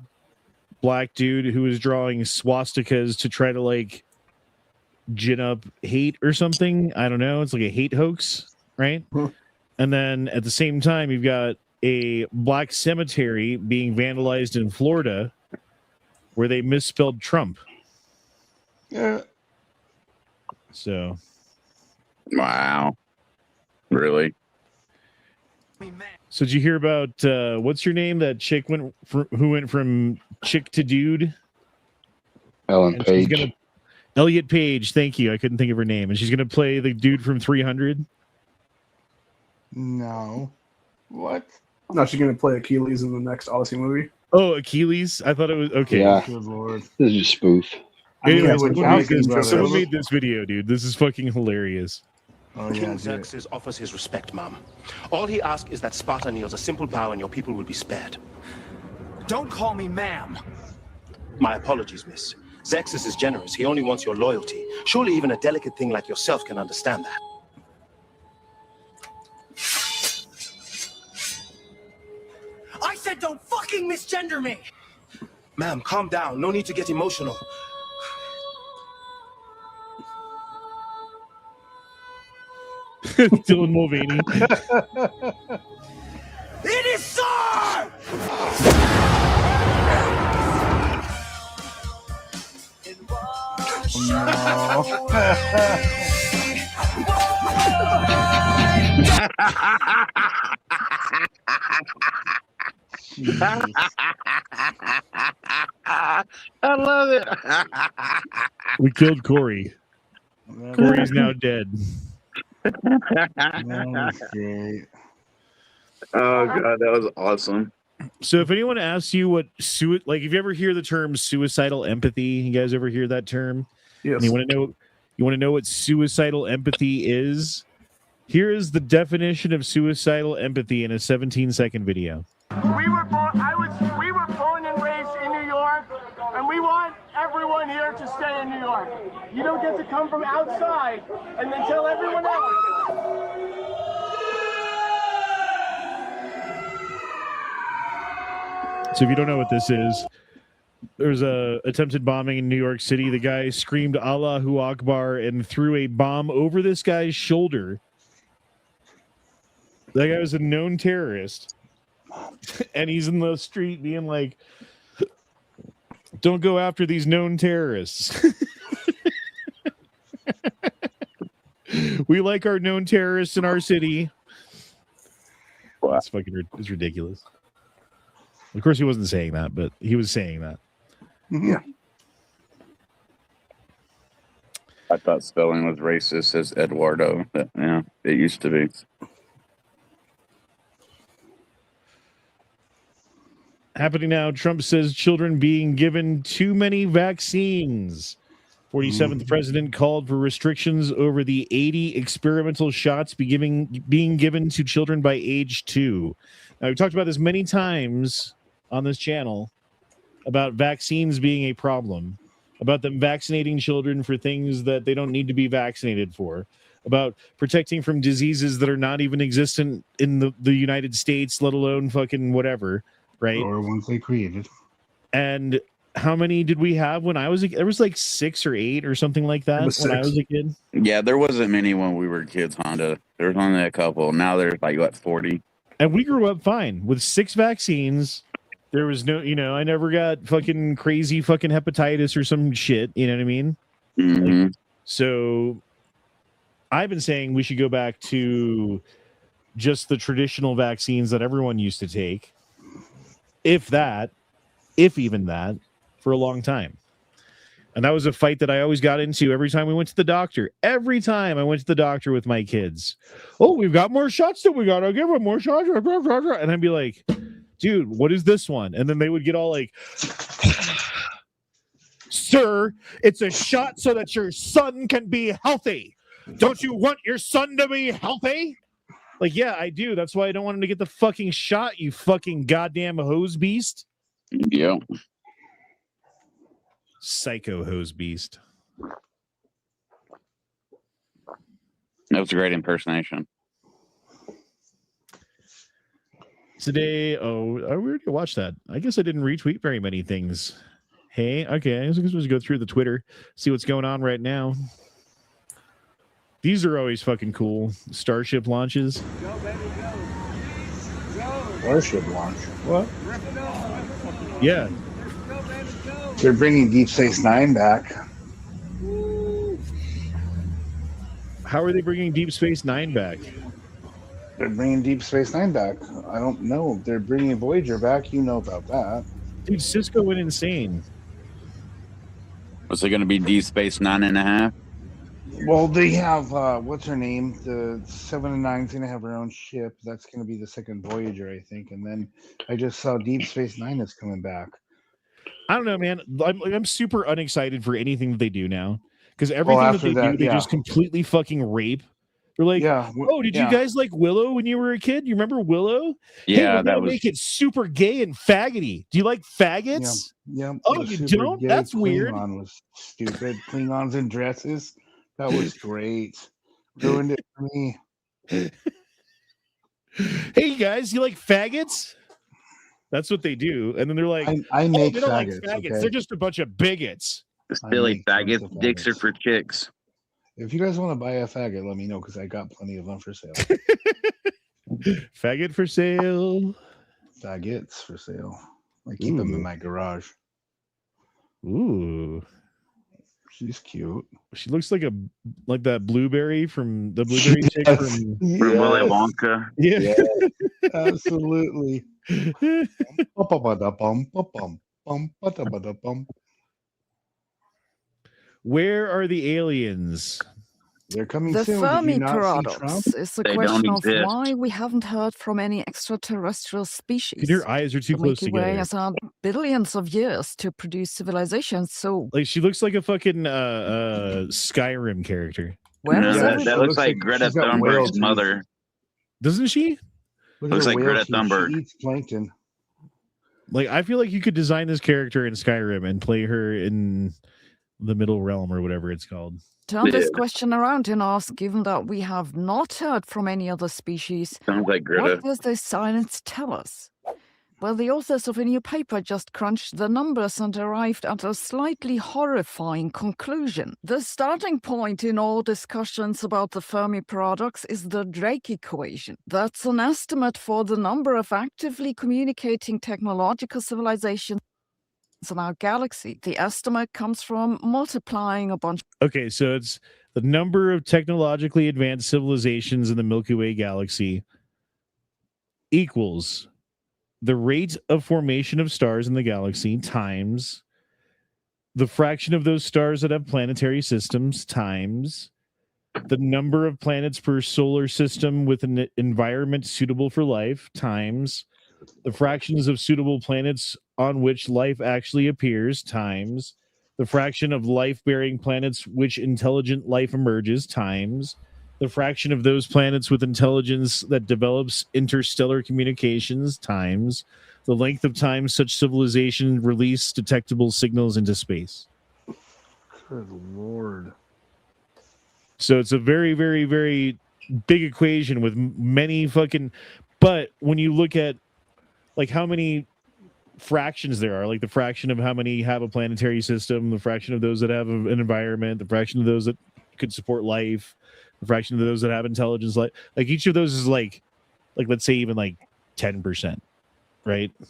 black dude who was drawing swastikas to try to like gin up hate or something. I don't know. It's like a hate hoax, right? And then at the same time, you've got a black cemetery being vandalized in Florida where they misspelled Trump. Yeah. So, Wow, really? so did you hear about what's your name? That chick who went from chick to dude. Ellen And she's Page. gonna Elliot Page. Thank you. I couldn't think of her name, and she's gonna play the dude from 300. No. What? No, she's gonna play Achilles in the next Odyssey movie. Oh, Achilles. I thought it was okay. Yeah, Good lord. this is a spoof. Anyway, Yeah, someone, when made Falcons this, brothers- someone made this video, dude. This is fucking hilarious. Oh yeah. King dude. Xerxes offers his respect, ma'am. All he asks is that Sparta kneels a simple bow and your people will be spared. Don't call me ma'am. My apologies, miss. Xerxes is generous. He only wants your loyalty. Surely even a delicate thing like yourself can understand that. I said don't fucking misgender me. Ma'am, calm down. No need to get emotional. Dylan Mulvaney. It is sir! I love it. We killed Corey. Corey's now dead. That was great. Oh god, that was awesome. So if anyone asks you what like if you ever hear the term suicidal empathy, you guys ever hear that term? Yes. And you want to know what suicidal empathy is? Here is the definition of suicidal empathy in a 17-second video. We were born and raised in New York, and we want everyone here to stay in New York. You don't get to come from outside and then tell everyone else. So if you don't know what this is, there's a attempted bombing in New York City. The guy screamed Allahu Akbar and threw a bomb over this guy's shoulder. That guy was a known terrorist. And he's in the street being like, don't go after these known terrorists. We like our known terrorists in our city. Wow. It's ridiculous. Of course, he wasn't saying that, but he was saying that. Yeah. I thought spelling was racist as Eduardo. But, yeah, it used to be. Happening now, Trump says children being given too many vaccines. 47th president called for restrictions over the 80 experimental shots being given to children by age 2. Now, we've talked about this many times on this channel about vaccines being a problem, about them vaccinating children for things that they don't need to be vaccinated for, about protecting from diseases that are not even existent in the United States, let alone fucking whatever, right? Or ones they created. And how many did we have when I was there was like 6 or 8 or something like that It was when I 6. was a kid? Yeah, there wasn't many when we were kids, Honda. There was only a couple. Now there's like, what, 40? And we grew up fine with 6 vaccines. There was no, I never got fucking crazy fucking hepatitis or some shit. You know what I mean? Mm-hmm. So I've been saying we should go back to just the traditional vaccines that everyone used to take. If even that, for a long time. And that was a fight that I always got into every time we went to the doctor. Every time I went to the doctor with my kids. Oh, we've got more shots that we got to give them more shots. And I'd be like, dude, what is this one? And then they would get all like, sir, it's a shot so that your son can be healthy. Don't you want your son to be healthy? Like, yeah, I do. That's why I don't want him to get the fucking shot, you fucking goddamn hose beast. Yeah. Psycho hose beast. That was a great impersonation. Today, I already watched that. I guess I didn't retweet very many things. Hey, okay, I was supposed to go through the Twitter, see what's going on right now. These are always fucking cool. Starship launches. Go, baby, go. Go. Starship launch. What? Rip it off. Yeah. Go, baby, go. They're bringing Deep Space Nine back. How are they bringing Deep Space Nine back? They're bringing Deep Space Nine back. I don't know. They're bringing Voyager back. You know about that. Dude, Cisco went insane. Was it going to be Deep Space 9.5? Well, they have, what's her name? The 7 and 9's going to have her own ship. That's going to be the second Voyager, I think. And then I just saw Deep Space Nine is coming back. I don't know, man. I'm super unexcited for anything that they do now. Because everything that they do, they just completely fucking rape. They're like, did you guys like Willow when you were a kid? You remember Willow? Yeah, hey, that was make it super gay and faggoty. Do you like faggots? Yeah. Oh, you don't? That's weird. Klingon was stupid. Klingons in dresses. That was great. Ruined it for me. Hey guys, you like faggots? That's what they do, and then they're like, I make they don't faggots. Like faggots. Okay? They're just a bunch of bigots. Silly faggots. Dicks are for chicks. If you guys want to buy a faggot, let me know because I got plenty of them for sale. Faggot for sale. Faggots for sale. I keep them in my garage. Ooh, she's cute. She looks like that blueberry from the blueberry chick from Willy Wonka. Yeah, absolutely. Where are the aliens? They're coming the soon. Fermi paradox is the question of why we haven't heard from any extraterrestrial species. Your eyes are too close Milky Way together. has had billions of years to produce civilizations, so like she looks like a fucking Skyrim character. Where is that looks like Greta Thunberg's mother. Doesn't she? Looks like Greta Thunberg. She eats plankton. Like I feel like you could design this character in Skyrim and play her in the Middle Realm or whatever it's called. Turn this question around and ask, given that we have not heard from any other species, sounds like Greta. What does this silence tell us? Well, the authors of a new paper just crunched the numbers and arrived at a slightly horrifying conclusion. The starting point in all discussions about the Fermi paradox is the Drake equation. That's an estimate for the number of actively communicating technological civilizations in our galaxy. The estimate comes from multiplying a bunch. Okay, so it's the number of technologically advanced civilizations in the Milky Way galaxy equals the rate of formation of stars in the galaxy times the fraction of those stars that have planetary systems times the number of planets per solar system with an environment suitable for life times the fractions of suitable planets on which life actually appears times the fraction of life-bearing planets which intelligent life emerges times the fraction of those planets with intelligence that develops interstellar communications times the length of time such civilization release detectable signals into space. Good Lord. So it's a very, very, very big equation with many fucking... But when you look at like how many fractions there are, like the fraction of how many have a planetary system, the fraction of those that have an environment, the fraction of those that could support life, the fraction of those that have intelligence, like each of those is like let's say even like 10%, right? So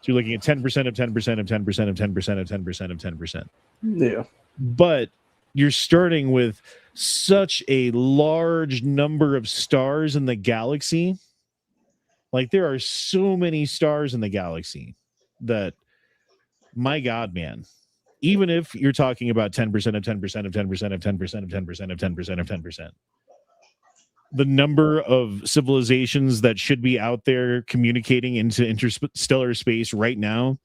you're looking at 10% of 10% of 10% of 10% of 10% of 10%. Yeah. But you're starting with such a large number of stars in the galaxy. Like there are so many stars in the galaxy that, my God, man, even if you're talking about 10% of 10% of 10% of 10% of 10% of 10% of 10%. The number of civilizations that should be out there communicating into interstellar space right now,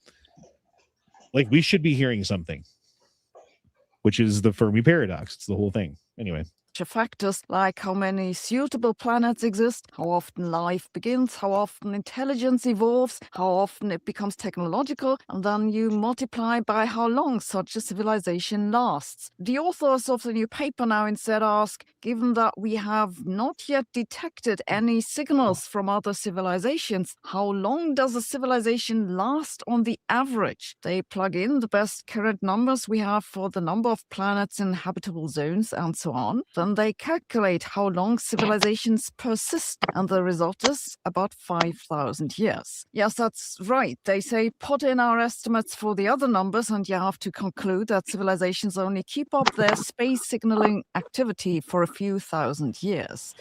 like we should be hearing something, which is the Fermi paradox. It's the whole thing. Anyway. Factors like how many suitable planets exist, how often life begins, how often intelligence evolves, how often it becomes technological, and then you multiply by how long such a civilization lasts. The authors of the new paper now instead ask, given that we have not yet detected any signals from other civilizations, how long does a civilization last on the average? They plug in the best current numbers we have for the number of planets in habitable zones and so on. Then they calculate how long civilizations persist, and the result is about 5,000 years. Yes, that's right. They say put in our estimates for the other numbers, and you have to conclude that civilizations only keep up their space signaling activity for a few thousand years.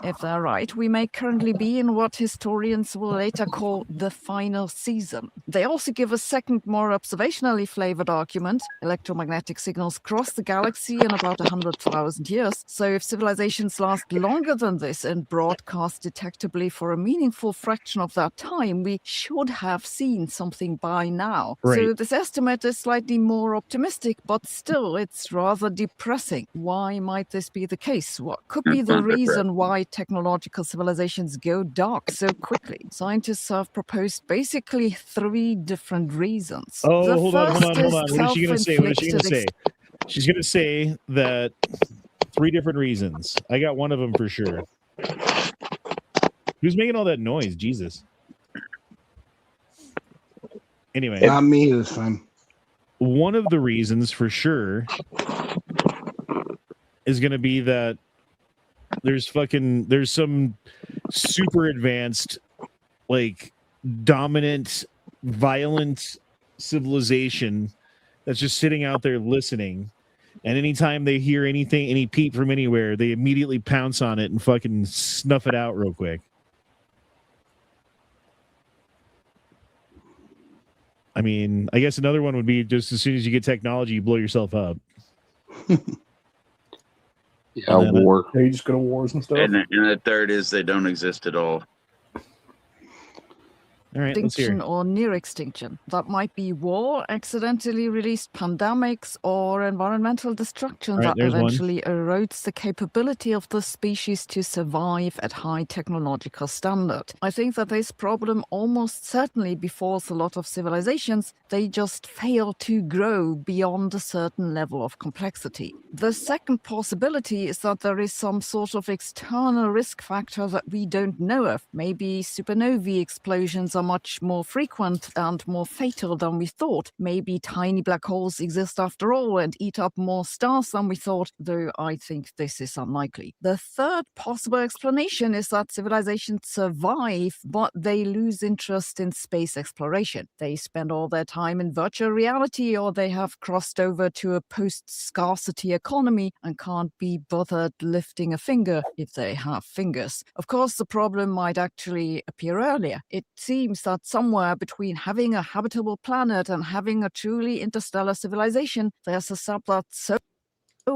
If they're right, we may currently be in what historians will later call the final season. They also give a second, more observationally flavored argument. Electromagnetic signals cross the galaxy in about 100,000 years. So if civilizations last longer than this and broadcast detectably for a meaningful fraction of that time, we should have seen something by now. Right. So this estimate is slightly more optimistic, but still it's rather depressing. Why might this be the case? What could be the reason why technological civilizations go dark so quickly? Scientists have proposed basically 3 different reasons. Oh, The hold on. first What is she going to say? She's going to say that 3 different reasons. I got one of them for sure. Who's making all that noise? Jesus. Anyway. Not me this time. One of the reasons for sure is going to be that there's some super advanced, like dominant, violent civilization that's just sitting out there listening. And anytime they hear anything, any peep from anywhere, they immediately pounce on it and fucking snuff it out real quick. I mean, I guess another one would be just as soon as you get technology, you blow yourself up. Yeah, war. Yeah, you just go to wars and stuff. And the third is they don't exist at all. All right, let's hear. Extinction or near extinction. That might be war, accidentally released pandemics, or environmental destruction All right, that there's one. eventually erodes the capability of the species to survive at high technological standard. I think that this problem almost certainly befalls a lot of civilizations. They just fail to grow beyond a certain level of complexity. The second possibility is that there is some sort of external risk factor that we don't know of. Maybe supernovae explosions are much more frequent and more fatal than we thought. Maybe tiny black holes exist after all and eat up more stars than we thought, though I think this is unlikely. The third possible explanation is that civilizations survive, but they lose interest in space exploration. They spend all their time in virtual reality, or they have crossed over to a post-scarcity economy and can't be bothered lifting a finger if they have fingers. Of course, the problem might actually appear earlier. It seems that somewhere between having a habitable planet and having a truly interstellar civilization, there's a subplot so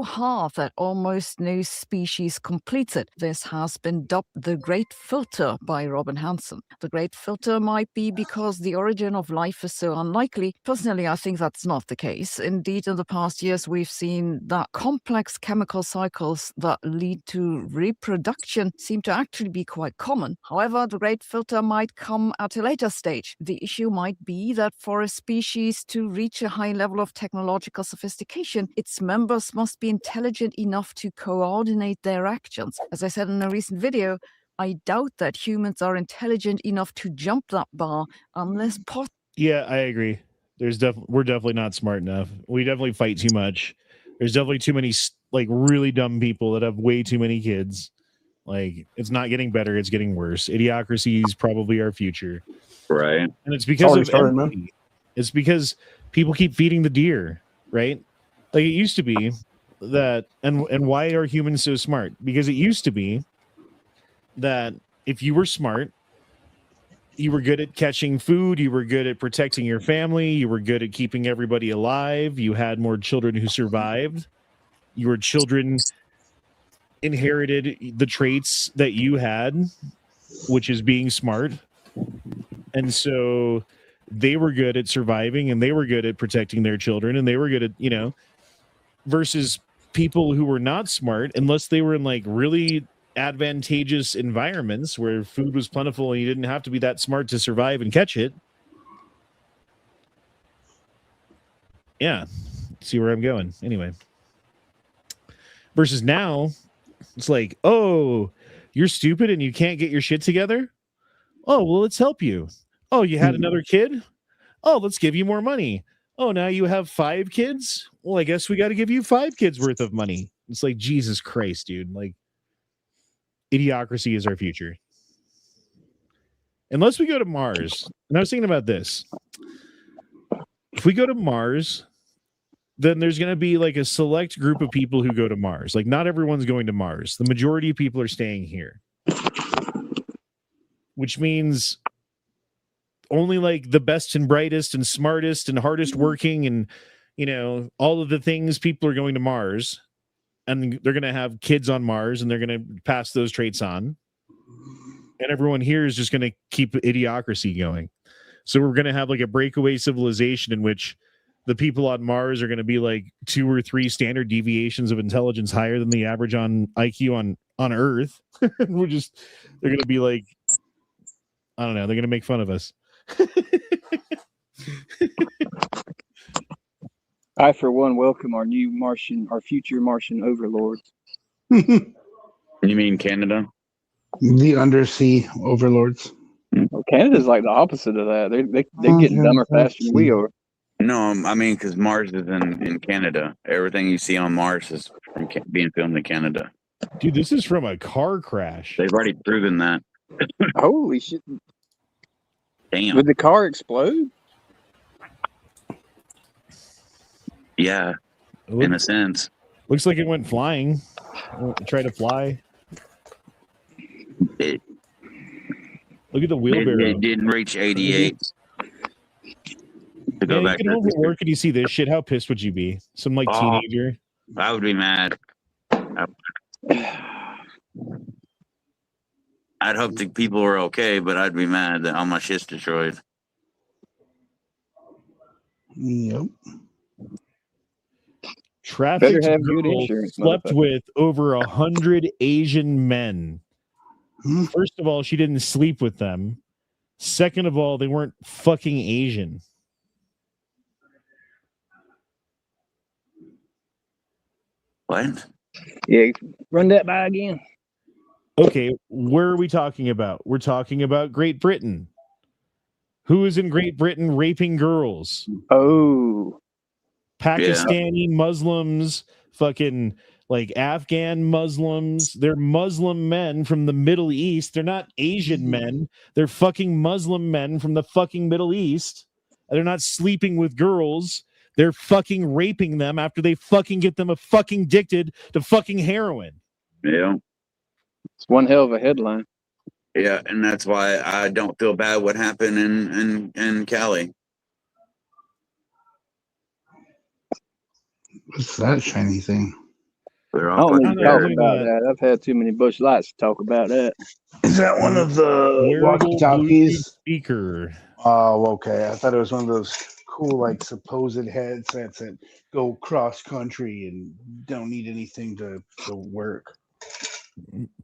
hard that almost no species completes it. This has been dubbed the Great Filter by Robin Hanson. The Great Filter might be because the origin of life is so unlikely. Personally, I think that's not the case. Indeed, in the past years, we've seen that complex chemical cycles that lead to reproduction seem to actually be quite common. However, the Great Filter might come at a later stage. The issue might be that for a species to reach a high level of technological sophistication, its members must be intelligent enough to coordinate their actions. As I said in a recent video, I doubt that humans are intelligent enough to jump that bar unless Yeah, I agree. We're definitely not smart enough. We definitely fight too much. There's definitely too many like really dumb people that have way too many kids. Like, it's not getting better, it's getting worse. Idiocracy is probably our future. Right. And it's because of empathy. It's because people keep feeding the deer, right? Like, it used to be that, and why are humans so smart? Because it used to be that if you were smart, You were good at catching food. You were good at protecting your family. You were good at keeping everybody alive. You had more children who survived. Your children inherited the traits that you had, which is being smart. And so they were good at surviving, and they were good at protecting their children, and they were good at, versus people who were not smart, unless they were in like really advantageous environments where food was plentiful and you didn't have to be that smart to survive and catch it. Yeah. See where I'm going. Anyway. Versus now, it's like, oh, you're stupid and you can't get your shit together? Oh, well, let's help you. Oh, you had another kid? Oh, let's give you more money. Oh, now you have 5 kids? Well, I guess we got to give you 5 kids worth of money. It's like, Jesus Christ, dude. Like, idiocracy is our future. Unless we go to Mars. And I was thinking about this. If we go to Mars, then there's going to be like a select group of people who go to Mars. Like, not everyone's going to Mars. The majority of people are staying here. Which means only like the best and brightest and smartest and hardest working and, all of the things, people are going to Mars. And they're going to have kids on Mars, and they're going to pass those traits on. And everyone here is just going to keep idiocracy going. So we're going to have like a breakaway civilization in which the people on Mars are going to be like 2 or 3 standard deviations of intelligence higher than the average on IQ on Earth. They're going to be like, I don't know. They're going to make fun of us. I, for one, welcome our future Martian overlords. You mean Canada? The undersea overlords. Well, Canada's like the opposite of that. They're getting dumber faster than we are. No, I mean, because Mars is in Canada. Everything you see on Mars is from being filmed in Canada. Dude, this is from a car crash. They've already proven that. Holy shit. Damn. Would the car explode? Yeah, in a sense. Looks like it went flying. Try to fly. Look at the wheelbarrow. It didn't reach 88. To go back you get home from work and you see this shit. How pissed would you be? Some like teenager. I would be mad. I'd hope the people were okay, but I'd be mad that all my shit's destroyed. Yep. Traffic Better have good insurance, slept with over 100 Asian men. First of all, she didn't sleep with them. Second of all, they weren't fucking Asian. What? Yeah, run that by again. Okay, where are we talking about? We're talking about Great Britain. Who is in Great Britain raping girls? Oh. Pakistani Muslims, fucking like Afghan Muslims. They're Muslim men from the Middle East. They're not Asian men. They're fucking Muslim men from the fucking Middle East. They're not sleeping with girls. They're fucking raping them after they fucking get them fucking addicted to fucking heroin. Yeah. It's one hell of a headline. Yeah, and that's why I don't feel bad what happened in Cali. What's that shiny thing? I don't need to talk about that. I've had too many bush lights to talk about that. Is that one of the walkie-talkies? Speaker. Oh, okay. I thought it was one of those cool, like, supposed headsets that go cross-country and don't need anything to work.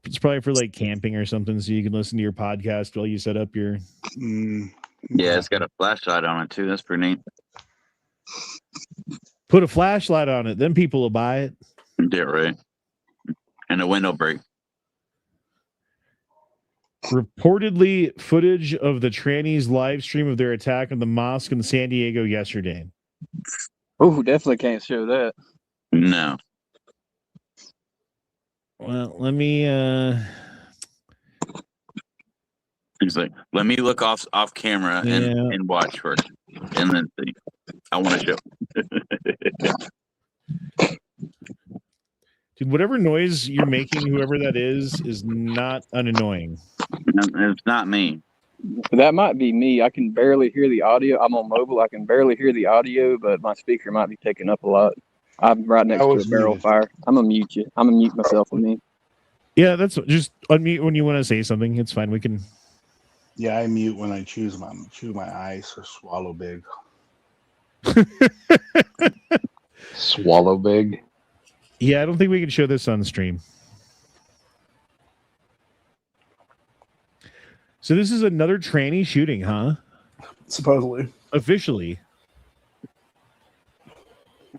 It's probably for, like, camping or something, so you can listen to your podcast while you set up your... Yeah, it's got a flashlight on it, too. That's pretty neat. Put a flashlight on it, then people will buy it. Yeah, right. And a window break. Reportedly, footage of the trannies live stream of their attack on the mosque in San Diego yesterday. Oh, definitely can't show that. No. Well, let me He's like, let me look off camera and watch first. And then see. I want to show. Dude, whatever noise you're making, whoever that is not unannoying. It's not me. That might be me. I can barely hear the audio. I'm on mobile. I can barely hear the audio, but my speaker might be taking up a lot. I'm right next to a barrel fire. I'm gonna mute you. I'm gonna mute myself with me. Yeah, that's just unmute when you want to say something. It's fine. We can. Yeah, I mute when I chew my ice or swallow big. Swallow big. Yeah, I don't think we can show this on stream. So this is another tranny shooting, huh? Supposedly. Officially.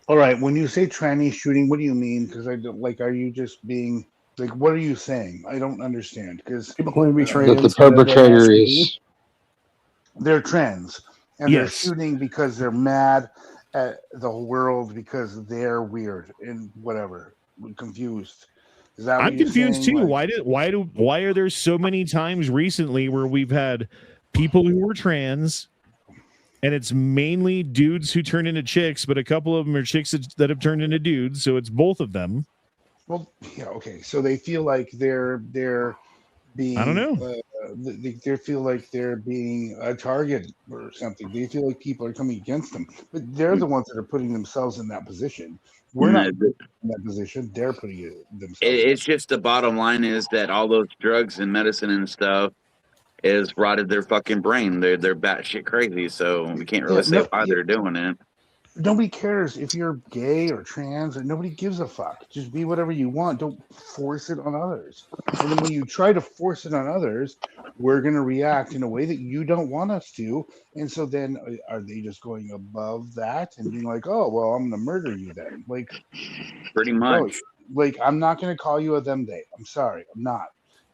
All right. When you say tranny shooting, what do you mean? Because I don't like. Are you just being like? What are you saying? I don't understand. Because people claim to be trans. That the perpetrator is. They're trans, and they're Yes. shooting because they're mad at the whole world because they're weird and whatever. Confused. Is that what I'm you're confused saying? too. Like, Why are there so many times recently where we've had people who were trans, and it's mainly dudes who turn into chicks, but a couple of them are chicks that have turned into dudes, so it's both of them. well, yeah, okay. So they feel like they're being. I don't know. They feel like they're being a target or something. They feel like people are coming against them, but they're the ones that are putting themselves in that position. We're not in that position. They're putting themselves. It's just the bottom line is that all those drugs and medicine and stuff is rotted their fucking brain. They're batshit crazy, so we can't really say why they're doing it. Nobody cares if you're gay or trans, or nobody gives a fuck. Just be whatever you want. Don't force it on others. And then when you try to force it on others, we're going to react in a way that you don't want us to. And so then are they just going above that and being like, oh, well, I'm going to murder you then? Like, pretty much. Like, I'm not going to call you a them, they. I'm sorry. I'm not.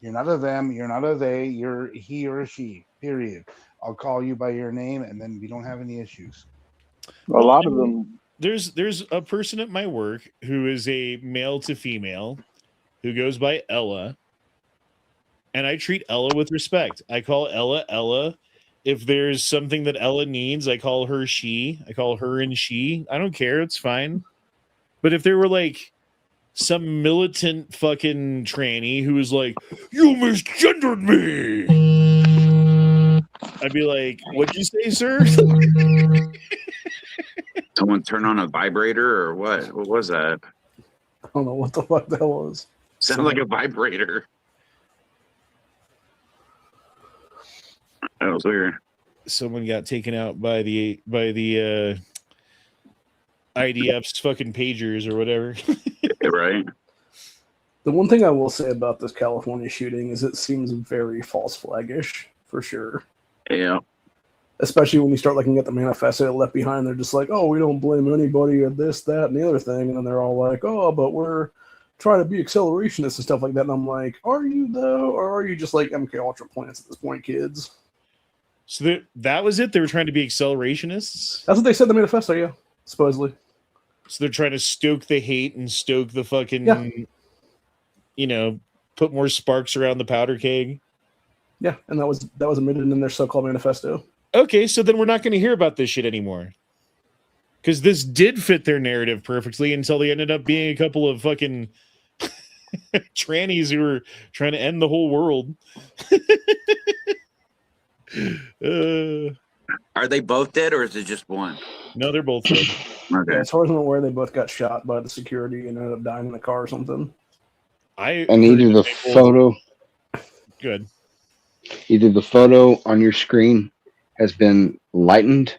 You're not a them. You're not a they. You're he or a she, period. I'll call you by your name, and then we don't have any issues. A lot of them. There's a person at my work who is a male to female who goes by Ella, and I treat Ella with respect. I call Ella Ella. If there's something that Ella needs, I call her she. I call her and she. I don't care. It's fine. But if there were like some militant fucking tranny who was like, "You misgendered me," I'd be like, "What'd you say, sir?" Someone turn on a vibrator or what? What was that? I don't know what the fuck that was. Sounded like a vibrator. That was weird. Someone got taken out by the IDF's fucking pagers or whatever. Right. The one thing I will say about this California shooting is it seems very false flaggish for sure. Yeah. Especially when you start looking at the manifesto left behind, they're just like, oh, we don't blame anybody or this, that, and the other thing. And then they're all like, oh, but we're trying to be accelerationists and stuff like that. And I'm like, are you though? Or are you just like MK Ultra plants at this point, kids? So that was it? They were trying to be accelerationists? That's what they said in the manifesto, yeah, supposedly. So they're trying to stoke the hate and stoke the fucking, put more sparks around the powder keg. Yeah, and that was admitted in their so-called manifesto. Okay, so then we're not going to hear about this shit anymore. Because this did fit their narrative perfectly until they ended up being a couple of fucking trannies who were trying to end the whole world. Are they both dead or is it just one? No, they're both dead. Okay. Yeah, as far as I'm aware, they both got shot by the security and ended up dying in the car or something. And either the photo... Good. Either the photo on your screen has been lightened,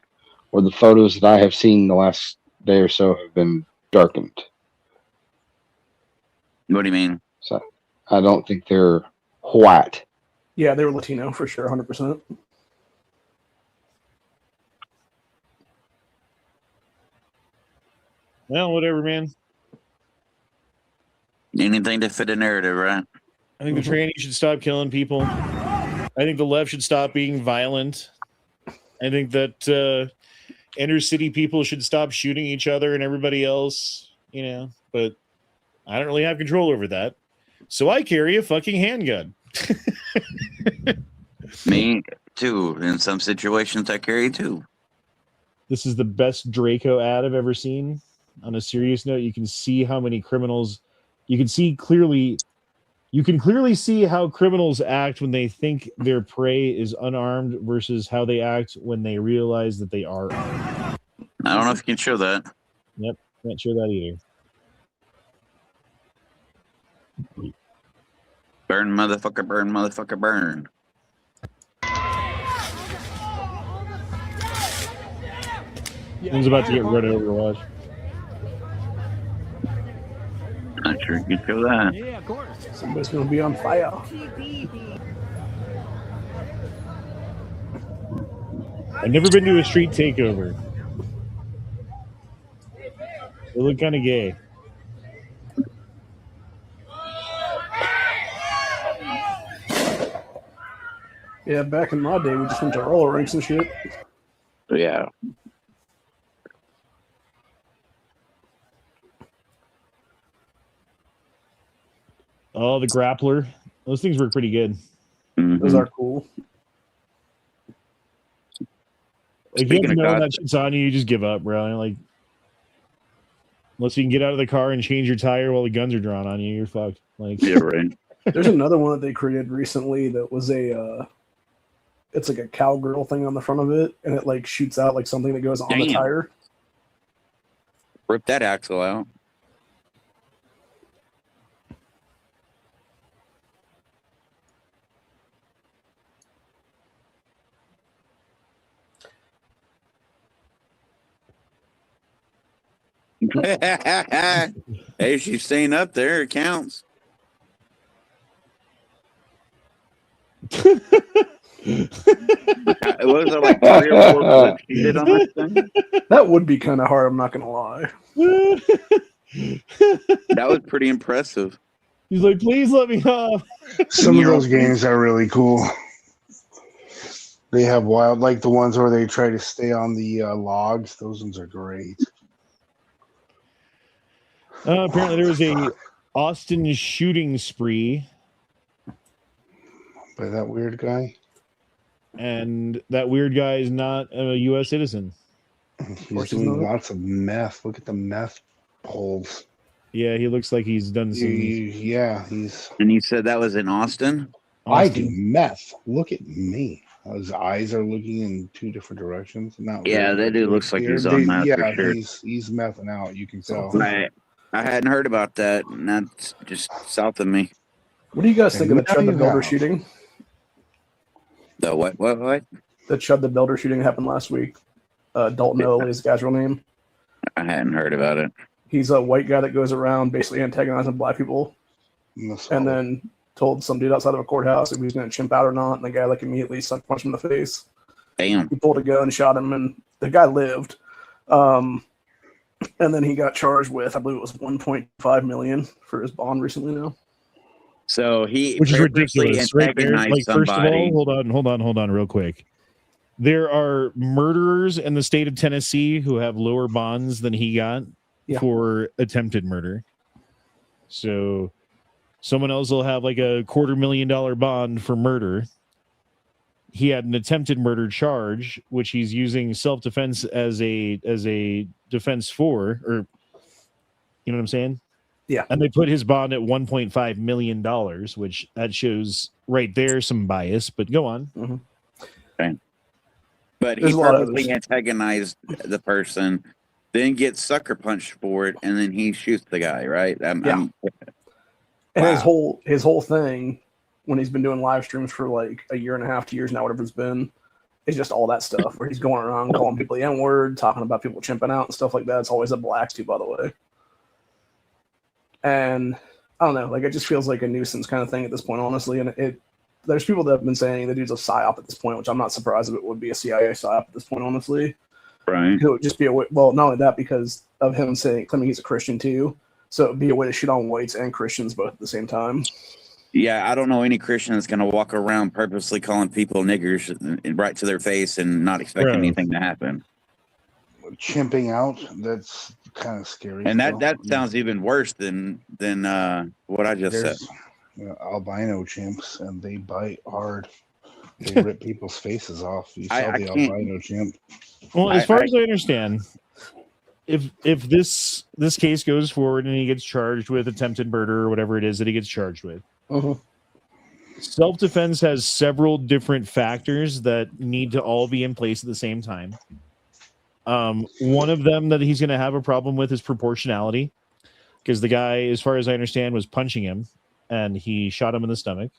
or the photos that I have seen the last day or so have been darkened. What do you mean? So I don't think they're white. Yeah, they were Latino for sure, 100%. Well, whatever, man. Anything to fit a narrative, right? I think the trannies should stop killing people. I think the left should stop being violent. I think that inner city people should stop shooting each other and everybody else, but I don't really have control over that. So I carry a fucking handgun. Me too. In some situations, I carry too. This is the best Draco ad I've ever seen. On a serious note, you can see how many criminals. You can see clearly You can clearly see how criminals act when they think their prey is unarmed versus how they act when they realize that they are armed. I don't know if you can show that. Yep, can't show that either. Burn, motherfucker, burn, motherfucker, burn. He's about to get rid of Overwatch. Not sure you can show that. Yeah, of course. Somebody's going to be on fire. I've never been to a street takeover. They look kind of gay. Yeah, back in my day, we just went to roller rinks and shit. Yeah. Oh, the grappler. Those things work pretty good. Mm-hmm. Those are cool. Like, you have to know when that shit's on you, you just give up, bro. Like, unless you can get out of the car and change your tire while the guns are drawn on you, you're fucked. Like, yeah, right. There's another one that they created recently that was it's like a cowgirl thing on the front of it, and it like shoots out like something that goes on the tire. Rip that axle out. Hey, she's staying up there. It counts. Was it like 3 or 4 flips she did on this thing? That would be kind of hard, I'm not gonna lie. That was pretty impressive. He's like, please let me off. Some of those games are really cool. They have wild, like the ones where they try to stay on the logs. Those ones are great. Apparently there was a Austin shooting spree by that weird guy. And that weird guy is not a U.S. citizen. He's doing lots of meth. Look at the meth holes. Yeah, he looks like he's done some. Yeah, he's. And you said that was in Austin? I do meth. Look at me. His eyes are looking in 2 different directions. Not yeah, really that dude looks like he's on meth for sure. He's mething out. You can tell. I hadn't heard about that, and that's just south of me. What do you guys think of the Chud the Builder shooting? The what? The Chud the Builder shooting happened last week. Dalton O is his casual name. I hadn't heard about it. He's a white guy that goes around basically antagonizing black people. And then told some dude outside of a courthouse if he was going to chimp out or not, and the guy like immediately punched him in the face. Damn. He pulled a gun and shot him, and the guy lived. And then he got charged with, I believe it was $1.5 million for his bond recently now. So he, which is ridiculous, right there. Like, somebody. First of all, hold on, real quick. There are murderers in the state of Tennessee who have lower bonds than he got for attempted murder. So someone else will have like a $250,000 bond for murder. He had an attempted murder charge, which he's using self-defense as a defense for, or you know what I'm saying? Yeah. And they put his bond at $1.5 million, which that shows right there some bias, but go on. Mm-hmm. Okay. But he purposely antagonized the person, then gets sucker punched for it, and then he shoots the guy, right? And his whole thing, when he's been doing live streams for like a year and a half, 2 years now, whatever it's been, is just all that stuff where he's going around calling people the N-word, talking about people chimping out and stuff like that. It's always a blacks too, by the way. And I don't know, like it just feels like a nuisance kind of thing at this point, honestly. And there's people that have been saying the dude's a psyop at this point, which I'm not surprised if it would be a CIA psyop at this point, honestly. Right. It would just be a way, well, not only that, because of him claiming he's a Christian too. So it would be a way to shoot on whites and Christians both at the same time. Yeah, I don't know any Christian that's going to walk around purposely calling people niggers right to their face and not expecting anything to happen. Chimping out, that's kind of scary. And that sounds even worse than what I just said. Albino chimps, and they bite hard. They rip people's faces off. You saw the albino chimp. Well, as far as I understand, if this case goes forward and he gets charged with attempted murder or whatever it is that he gets charged with, Self-defense has several different factors that need to all be in place at the same time. One of them that he's going to have a problem with is proportionality, because the guy, as far as I understand, was punching him and he shot him in the stomach.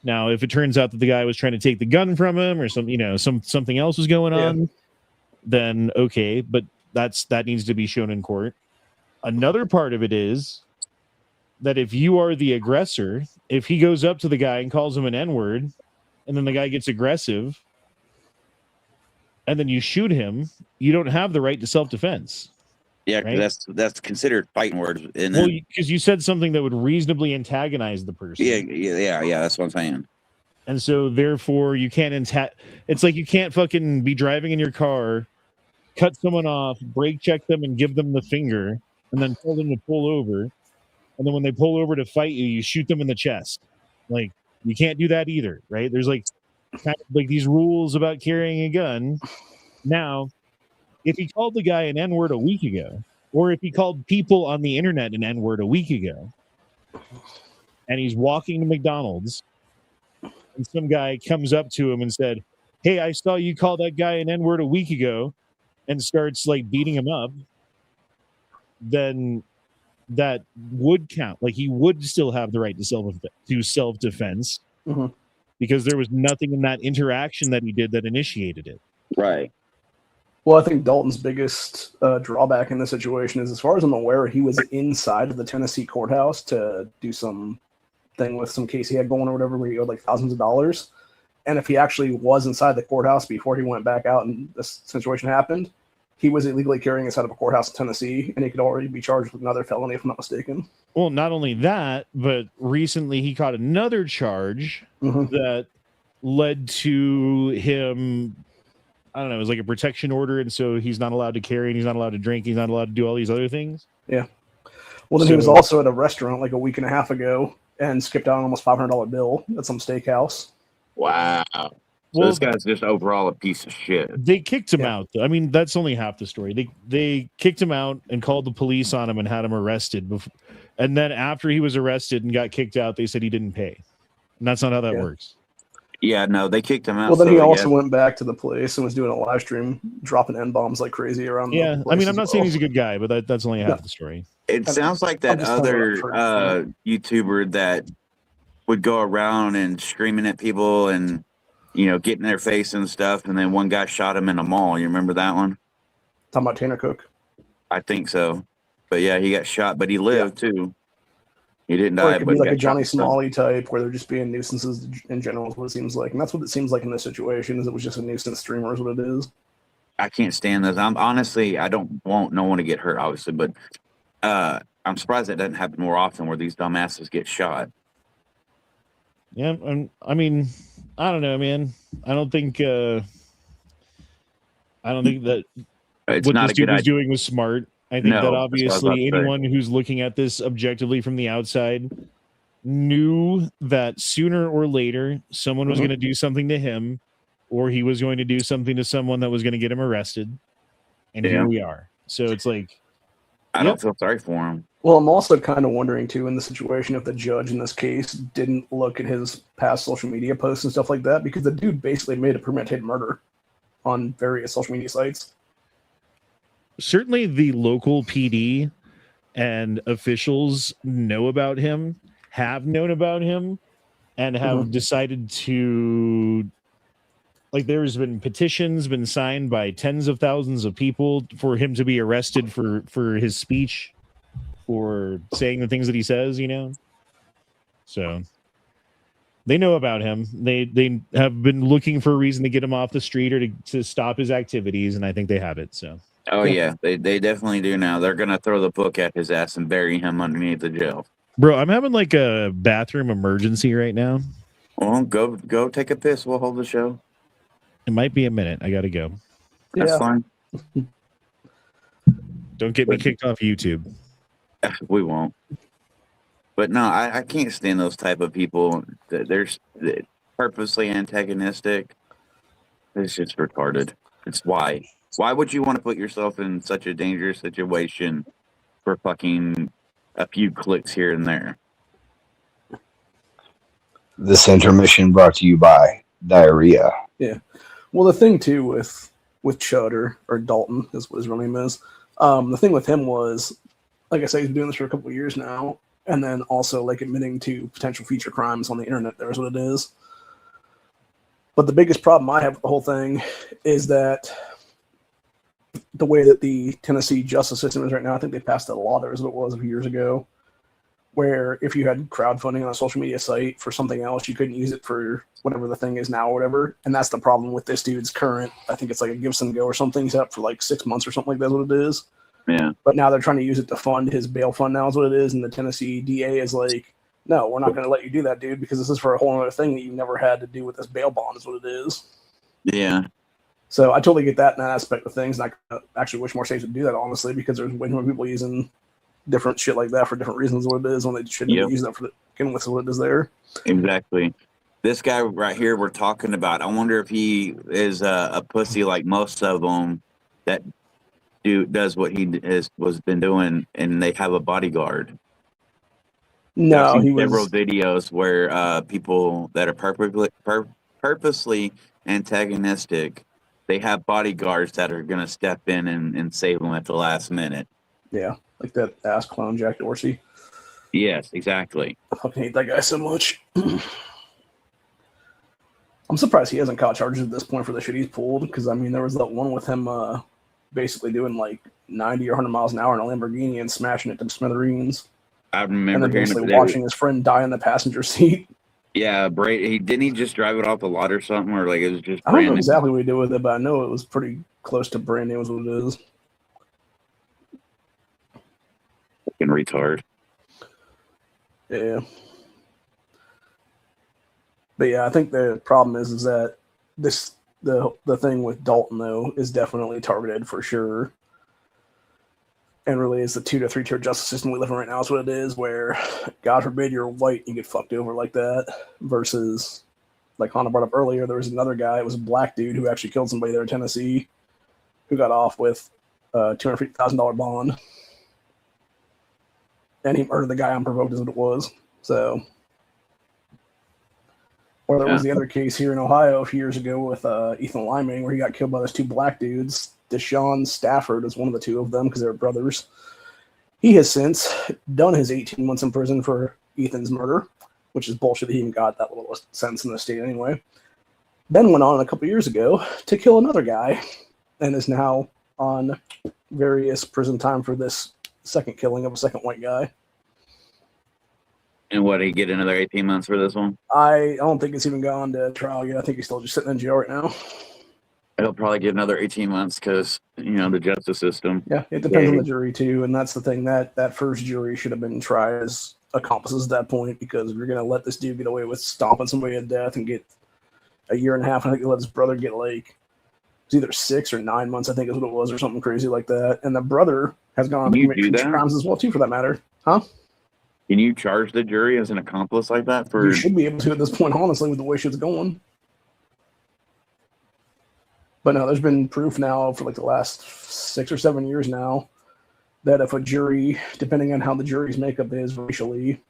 Now, if it turns out that the guy was trying to take the gun from him or something else was going on, then okay, but that needs to be shown in court. Another part of it is that if you are the aggressor, if he goes up to the guy and calls him an N-word, and then the guy gets aggressive, and then you shoot him, you don't have the right to self-defense. Yeah, right? that's considered fighting words. Well, because you said something that would reasonably antagonize the person. Yeah. That's what I'm saying. And so, therefore, you can't it's like you can't fucking be driving in your car, cut someone off, brake check them, and give them the finger, and then tell them to pull over. And then when they pull over to fight you, you shoot them in the chest. Like, you can't do that either, right? There's like kind of like these rules about carrying a gun. Now, if he called the guy an N-word a week ago, or if he called people on the internet an N-word a week ago, and he's walking to McDonald's, and some guy comes up to him and said, "Hey, I saw you call that guy an N-word a week ago," and starts like beating him up, then that would count. Like, he would still have the right to self-defense because there was nothing in that interaction that he did that initiated it. Right. Well, I think Dalton's biggest drawback in this situation is, as far as I'm aware, he was inside of the Tennessee courthouse to do some thing with some case he had going or whatever, where he owed like thousands of dollars. And if he actually was inside the courthouse before he went back out and this situation happened, he was illegally carrying inside of a courthouse in Tennessee, and he could already be charged with another felony, if I'm not mistaken. Well, not only that, but recently he caught another charge that led to him, I don't know, it was like a protection order, and so he's not allowed to carry, and he's not allowed to drink, he's not allowed to do all these other things. Yeah. Well, then he was also at a restaurant like a week and a half ago and skipped out an almost $500 bill at some steakhouse. Wow. So this guy's just overall a piece of shit. They kicked him out. I mean, that's only half the story. They kicked him out and called the police on him and had him arrested. And then after he was arrested and got kicked out, they said he didn't pay. And that's not how that works. Yeah, no, they kicked him out. Well, then he also went back to the place and was doing a live stream, dropping N-bombs like crazy around the place. I mean, I'm not saying he's a good guy, but that's only half the story. It sounds like that other YouTuber that would go around and screaming at people and, you know, getting in their face and stuff, and then one guy shot him in a mall. You remember that one? Talking about Tanner Cook? I think so. But yeah, he got shot, but he lived too. He didn't Or die. it could But be like a Johnny Smalley type, where they're just being nuisances in general, is what it seems like. And that's what it seems like in this situation, is it was just a nuisance streamer is what it is. I can't stand this. I'm honestly, I don't want no one to get hurt, obviously, but I'm surprised that doesn't happen more often, where these dumbasses get shot. Yeah, I mean, I don't know, man. I don't think that It's what not this a good dude was idea. doing was smart. I think No, that that's what I was about to obviously say. anyone who's looking at this objectively from the outside knew that sooner or later someone was going to do something to him, or he was going to do something to someone that was going to get him arrested. And here we are. So it's like, I don't feel sorry for him. Well, I'm also kind of wondering, too, in the situation, if the judge in this case didn't look at his past social media posts and stuff like that, because the dude basically made a premeditated murder on various social media sites. certainly the local PD and officials know about him, have known about him, and have decided to, like, there's been petitions been signed by tens of thousands of people for him to be arrested for his speech, for saying the things that he says, you know. So they know about him. They have been looking for a reason to get him off the street or to stop his activities, and I think they have it. So yeah, they definitely do now. They're gonna throw the book at his ass and bury him underneath the jail. Bro, I'm having like a bathroom emergency right now. Well, go take a piss. We'll hold the show. It might be a minute. I gotta go. That's fine. Don't get me kicked off YouTube. We won't. But no, I can't stand those type of people. They're purposely antagonistic. It's just retarded. It's why. Why would you want to put yourself in such a dangerous situation for fucking a few clicks here and there? This intermission brought to you by diarrhea. Yeah. Well, the thing too with Chud or Dalton is what his real name is. The thing with him was, like I said, he's been doing this for a couple of years now, and then also like admitting to potential future crimes on the internet. There's what it is. But the biggest problem I have with the whole thing is that the way that the Tennessee justice system is right now, I think they passed a law, there was what it was a few years ago, where if you had crowdfunding on a social media site for something else, you couldn't use it for whatever the thing is now or whatever. And that's the problem with this dude's current, I think it's like a Gibson Go or something. He's up for like 6 months or something like that's what it is. Yeah. But now they're trying to use it to fund his bail fund now is what it is. And the Tennessee DA is like, no, we're not going to let you do that, dude, because this is for a whole other thing that you never had to do with this bail bond is what it is. Yeah. So I totally get that in that aspect of things. And I actually wish more states would do that, honestly, because there's way more people using different shit like that for different reasons what it is when they shouldn't use that for the begin with what it is there. Exactly. This guy right here we're talking about, I wonder if he is a pussy like most of them that does what he was been doing, and they have a bodyguard. No, I've seen he several was videos where people that are purposely antagonistic, they have bodyguards that are going to step in and save them at the last minute. Yeah, like that ass clown Jack Dorsey. Yes, exactly. I fucking hate that guy so much. I'm surprised he hasn't caught charges at this point for the shit he's pulled, because I mean there was that one with him basically doing like 90 or 100 miles an hour in a Lamborghini and smashing it to smithereens. I remember and then hearing basically watching his friend die in the passenger seat. Yeah, didn't he just drive it off the lot or something, or like it was just? I don't know exactly what he did with it, but I know it was pretty close to brand new, is what it is. Fucking retard. Yeah. But yeah, I think the problem is that the thing with Dalton though is definitely targeted for sure. And really is the 2 to 3 tier justice system we live in right now is what it is, where God forbid you're white and you get fucked over like that, versus like Hannah brought up earlier, there was another guy, it was a black dude who actually killed somebody there in Tennessee who got off with a $250,000 bond. And he murdered the guy unprovoked is what it was. So, or there was the other case here in Ohio a few years ago with Ethan Liming, where he got killed by those 2 black dudes. Deshaun Stafford is one of the 2 of them because they're brothers. He has since done his 18 months in prison for Ethan's murder, which is bullshit. He even got that little sentence in the state anyway. Then went on a couple years ago to kill another guy and is now on various prison time for this second killing of a second white guy. And what, he get another 18 months for this one? I don't think it's even gone to trial yet. I think he's still just sitting in jail right now. He'll probably get another 18 months because, the justice system. Yeah, it depends on the jury, too. And that's the thing, that first jury should have been tried as accomplices at that point, because if you're going to let this dude get away with stomping somebody to death and get a year and a half, I think they let his brother get like, it's either 6 or 9 months, I think is what it was, or something crazy like that. And the brother has gone on to commit future crimes as well, too, for that matter. Huh? Can you charge the jury as an accomplice like that? You should be able to at this point, honestly, with the way shit's going. But no, there's been proof now for like the last 6 or 7 years now that if a jury, depending on how the jury's makeup is racially,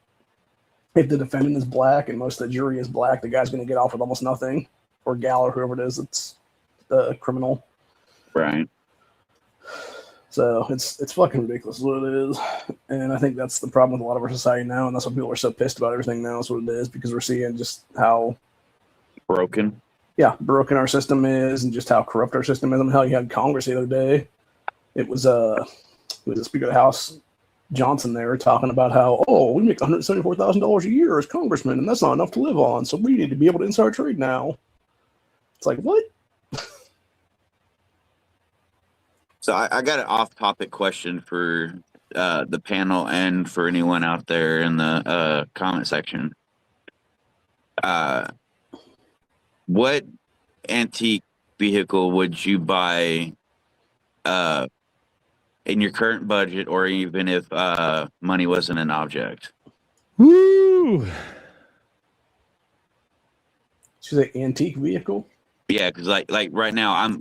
if the defendant is black and most of the jury is black, the guy's going to get off with almost nothing, or gal or whoever it is that's the criminal. Right. So it's fucking ridiculous what it is. And I think that's the problem with a lot of our society now, and that's why people are so pissed about everything now is what it is, because we're seeing just how broken our system is and just how corrupt our system is. I mean, hell, you had Congress the other day. It was the Speaker of the House, Johnson, there talking about how, we make $174,000 a year as congressmen, and that's not enough to live on, so we need to be able to inside trade now. It's like, what? So I got an off-topic question for the panel and for anyone out there in the comment section. What antique vehicle would you buy in your current budget, or even if money wasn't an object? Woo! She's an antique vehicle? Yeah, because like right now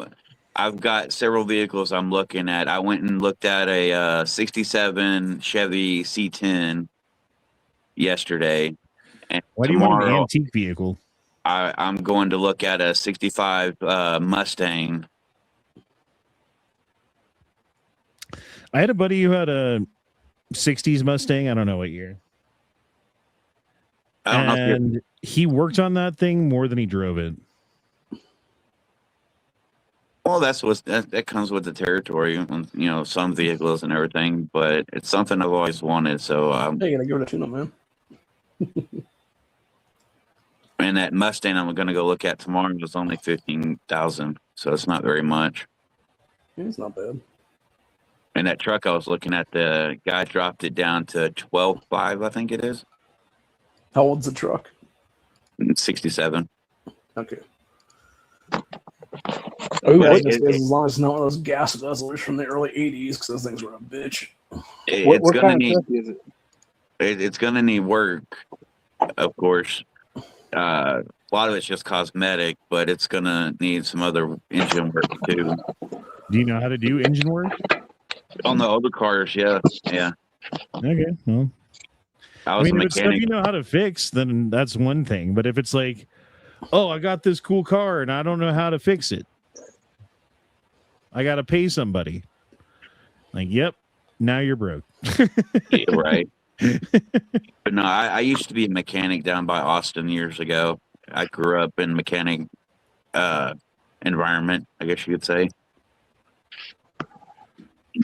I've got several vehicles I'm looking at. I went and looked at a 67 Chevy C10 yesterday, And Why do you want an tomorrow, antique vehicle? I'm going to look at a 65 Mustang. I had a buddy who had a 60s Mustang. I don't know what year. I don't know if And he worked on that thing more than he drove it. well, that comes with the territory, you know, some vehicles and everything. But it's something I've always wanted. So, Hey, you gotta give it a tune-up, man. and that Mustang I'm going to go look at tomorrow was only 15,000, so it's not very much. Yeah, it's not bad. And that truck I was looking at, the guy dropped it down to 12.5, I think it is. How old's the truck? 67. Okay. But As long as it's not one of those gas guzzlers from the early 80s, because those things were a bitch. It's going to need. It's going to need work, of course. A lot of it's just cosmetic, but it's going to need some other engine work too. Do you know how to do engine work? On the older cars, yeah. Okay, well, I was a if it's stuff mechanic. you know how to fix, then that's one thing. But if it's like, oh, I got this cool car and I don't know how to fix it, I got to pay somebody. Like, yep, now you're broke. Yeah, right. But no, I used to be a mechanic down by Austin years ago. I grew up in mechanic environment, I guess you could say.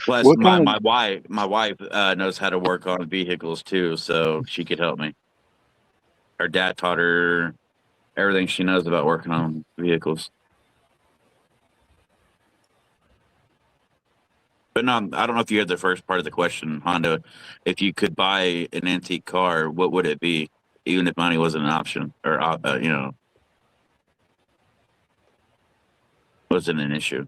Plus, my wife knows how to work on vehicles too, so she could help me. Her dad taught her everything she knows about working on vehicles. But no, I don't know if you heard the first part of the question, Honda. If you could buy an antique car, what would it be? Even if money wasn't an option, or wasn't an issue.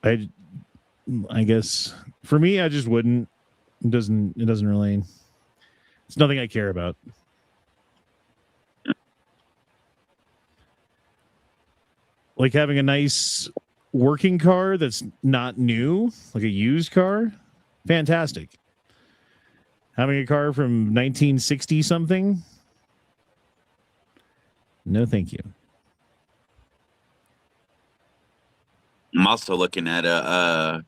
I guess for me, I just wouldn't. It doesn't really. It's nothing I care about. Like having a nice working car that's not new, like a used car, fantastic. Having a car from 1960 something, no thank you. I'm also looking at I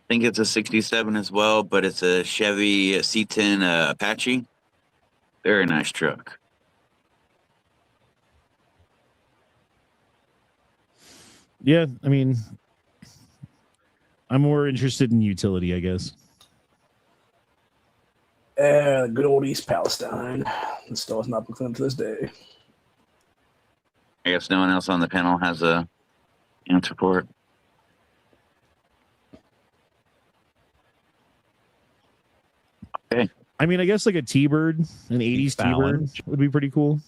think it's a 67 as well, but it's a Chevy C10 Apache. Very nice truck. Yeah, I mean, I'm more interested in utility, I guess. Good old East Palestine. It still has not been cleaned to this day. I guess no one else on the panel has a answer for it. Okay. I mean, I guess like a T-Bird, an 80s T-Bird would be pretty cool.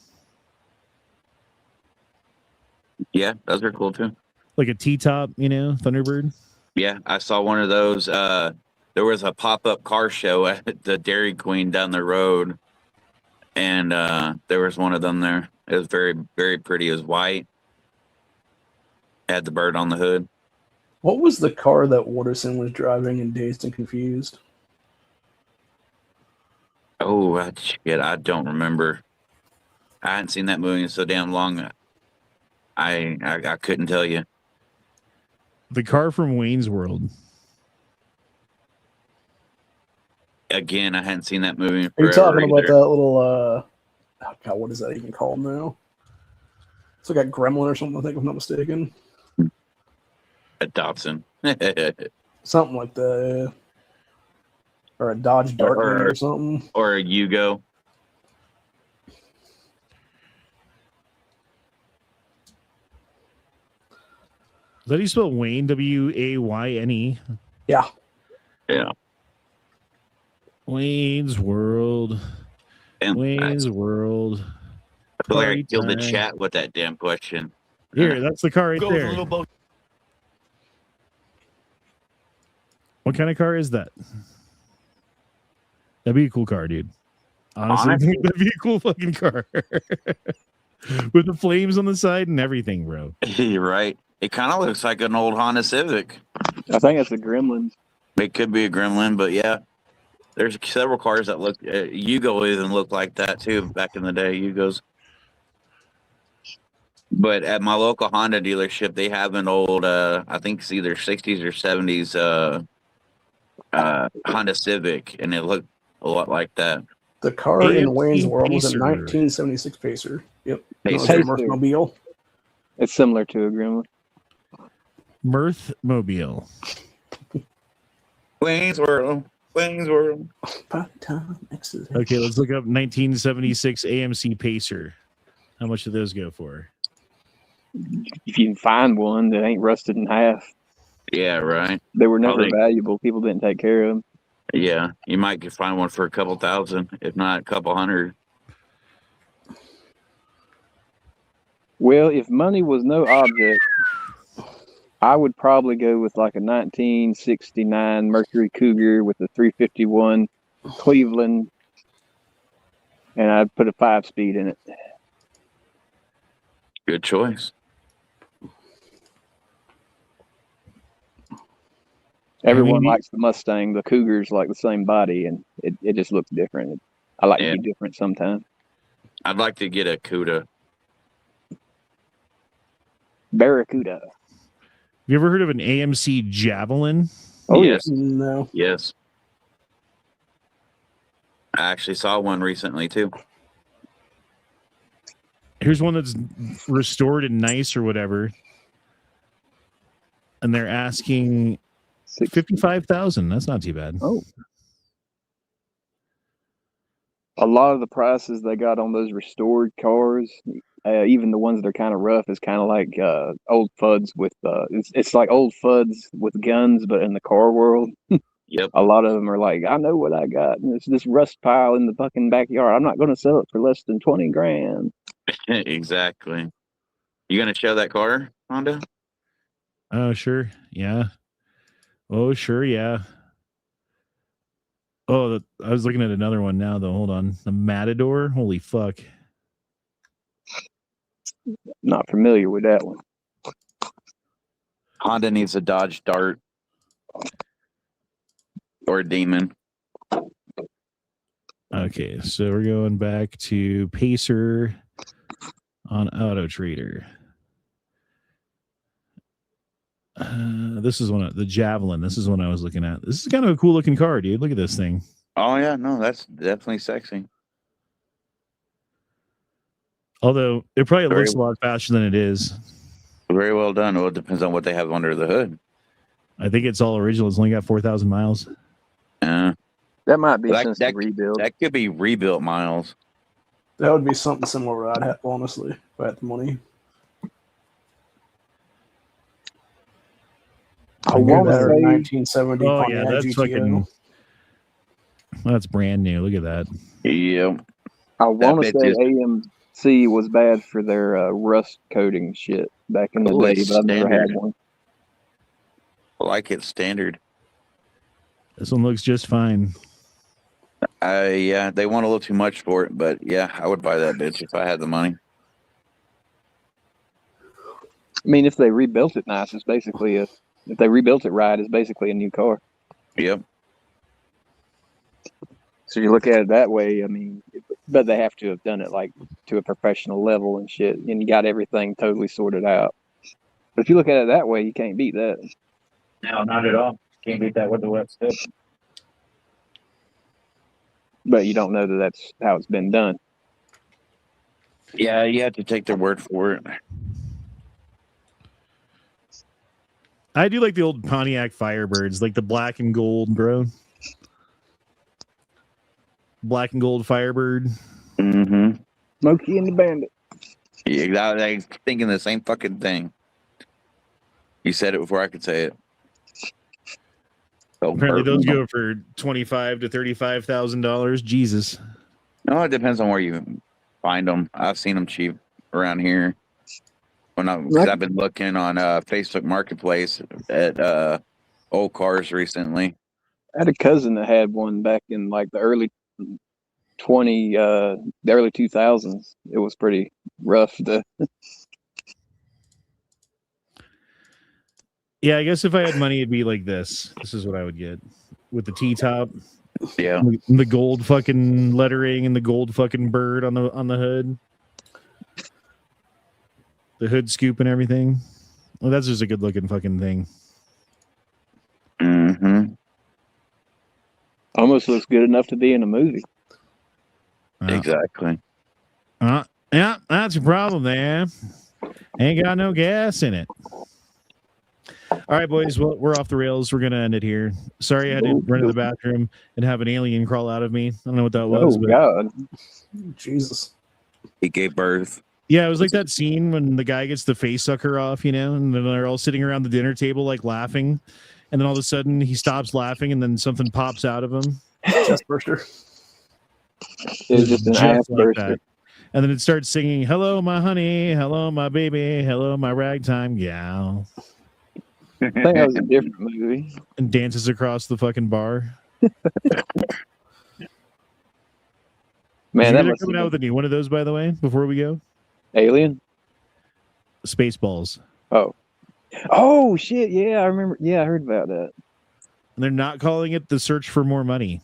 Yeah, those are cool too. Like a T-top, Thunderbird. Yeah, I saw one of those. There was a pop-up car show at the Dairy Queen down the road, and there was one of them there. It was very, very pretty. It was white. Had the bird on the hood. What was the car that Waterson was driving in Dazed and Confused? Oh, shit, I don't remember. I hadn't seen that movie in so damn long. I couldn't tell you. The car from Wayne's World. Again, I hadn't seen that movie in Are you forever talking about either. that little oh God, what is that even called now? It's like a Gremlin or something, I think, if I'm not mistaken. A Dobson. Something like that, yeah. Or a Dodge Darkman or something. Or a Yugo. Is that how you spell Wayne? W-A-Y-N-E? Yeah. Yeah. Wayne's World. And Wayne's World. I feel like I killed the chat with that damn question. Here, that's the car right Go, there. little boat. What kind of car is that? That'd be a cool car, dude. Honestly, that'd be a cool fucking car. With the flames on the side and everything, bro. You're right. It kind of looks like an old Honda Civic. I think it's a Gremlin. It could be a Gremlin, but yeah. There's several cars that look. Yugo even looked like that too back in the day. Yugos. But at my local Honda dealership, they have an old, I think it's either 60s or 70s Honda Civic, and it looked a lot like that. The car in Wayne's World was a 1976 Pacer. Yep. Pacer. Mirthmobile. It's similar to a Gremlin. Mirthmobile. Wayne's World. Wayne's World. Okay, let's look up 1976 AMC Pacer. How much do those go for? If you can find one that ain't rusted in half. Yeah, right. They were never valuable. People didn't take care of them. Yeah, you might find one for a couple thousand, if not a couple hundred. Well, if money was no object, I would probably go with like a 1969 Mercury Cougar with a 351 Cleveland, and I'd put a 5-speed in it. Good choice. Everyone likes the Mustang. The Cougar's like the same body, and it just looks different. I like to be different sometimes. I'd like to get a CUDA. Barracuda. Have you ever heard of an AMC Javelin? Oh, yes. No. Yes. I actually saw one recently, too. Here's one that's restored and nice or whatever. And they're asking $55,000. That's not too bad. Oh. A lot of the prices they got on those restored cars, even the ones that are kind of rough, is kind of like old Fuds with it's like old Fuds with guns, but in the car world. Yep. A lot of them are like, I know what I got. And it's this rust pile in the fucking backyard. I'm not going to sell it for less than $20,000. Exactly. You gonna show that car, Honda? Oh, sure. Yeah. Oh, sure. Yeah. Oh, I was looking at another one now, though. Hold on. The Matador. Holy fuck. Not familiar with that one. Honda needs a Dodge Dart or a Demon. Okay, so we're going back to Pacer on Auto Trader. This is the Javelin. This is one I was looking at. This is kind of a cool looking car, dude. Look at this thing. Oh yeah, no, that's definitely sexy. Although it probably looks a lot faster than it is. Very well done. Well, it depends on what they have under the hood. I think it's all original. It's only got 4,000 miles. That might be since the rebuild. That could be rebuilt miles. That would be something similar I'd have, honestly, if I had the money. I want to say 1970 Oh, Pontiac yeah, that's GTO. fucking. That's brand new. Look at that. Yep. I want to say AMC was bad for their rust coating shit back in the day, but I've never had one. I like it standard. This one looks just fine. Yeah, they want a little too much for it, but yeah, I would buy that bitch if I had the money. I mean, if they rebuilt it nice, it's basically if they rebuilt it right, it's basically a new car. Yep. So you look at it that way, I mean, but they have to have done it like to a professional level and shit, and you got everything totally sorted out. But if you look at it that way, you can't beat that. No, not at all. Can't beat that with the wet stick. But you don't know that that's how it's been done. Yeah, you have to take their word for it. I do like the old Pontiac Firebirds, like the black and gold, bro. Black and gold Firebird. Mm-hmm. Smokey and the Bandit. Yeah, I was thinking the same fucking thing. You said it before I could say it. So apparently, those go for $25,000 to $35,000. Jesus. No, it depends on where you find them. I've seen them cheap around here. Because I've been looking on Facebook Marketplace at old cars recently. I had a cousin that had one back in like the early 2000s. It was pretty rough. Yeah, I guess if I had money, it'd be like this. This is what I would get with the T-top. Yeah. The gold fucking lettering and the gold fucking bird on the hood. The hood scoop and everything. Well, that's just a good looking fucking thing. Mm-hmm. Almost looks good enough to be in a movie. Exactly. Yeah, that's your problem there. Ain't got no gas in it. All right, boys. Well, we're off the rails. We're gonna end it here. Sorry, I had to run to the bathroom and have an alien crawl out of me. I don't know what that was. Oh God! Jesus. He gave birth. Yeah, it was like that scene when the guy gets the face sucker off, and then they're all sitting around the dinner table like laughing, and then all of a sudden he stops laughing, and then something pops out of him. Chest burster. It was just an ass burster. That. And then it starts singing, "Hello, my honey. Hello, my baby. Hello, my ragtime gal." I think that was a different movie. And dances across the fucking bar. Man, that they're must coming out with a new one of those, by the way, before we go. Alien? Spaceballs. Oh shit, yeah, I remember. Yeah, I heard about that. And they're not calling it The Search for More Money.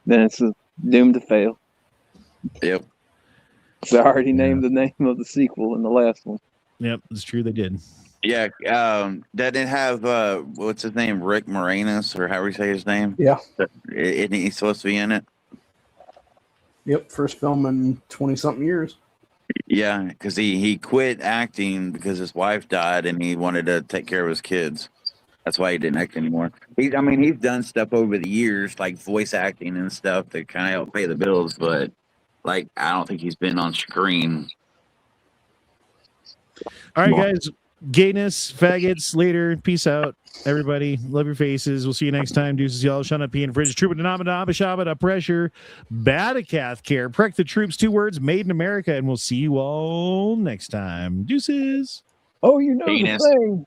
Then it's doomed to fail. Yep. They already named the name of the sequel in the last one. Yep, it's true, they did. Yeah, that didn't have what's his name, Rick Moranis, or however you say his name. Yeah. Isn't he supposed to be in it? Yep, first film in 20-something years. Yeah, because he quit acting because his wife died and he wanted to take care of his kids. That's why he didn't act anymore. He's done stuff over the years, like voice acting and stuff that kind of help pay the bills, but like I don't think he's been on screen. All right, guys. Gayness, faggots, later. Peace out, everybody. Love your faces. We'll see you next time. Deuces, y'all. Shun up, and fridge. Trooper, Shabba, pressure. Badacath care. Prec the troops. 2 words. Made in America. And we'll see you all next time. Deuces. Oh, you know Gayness. the thing.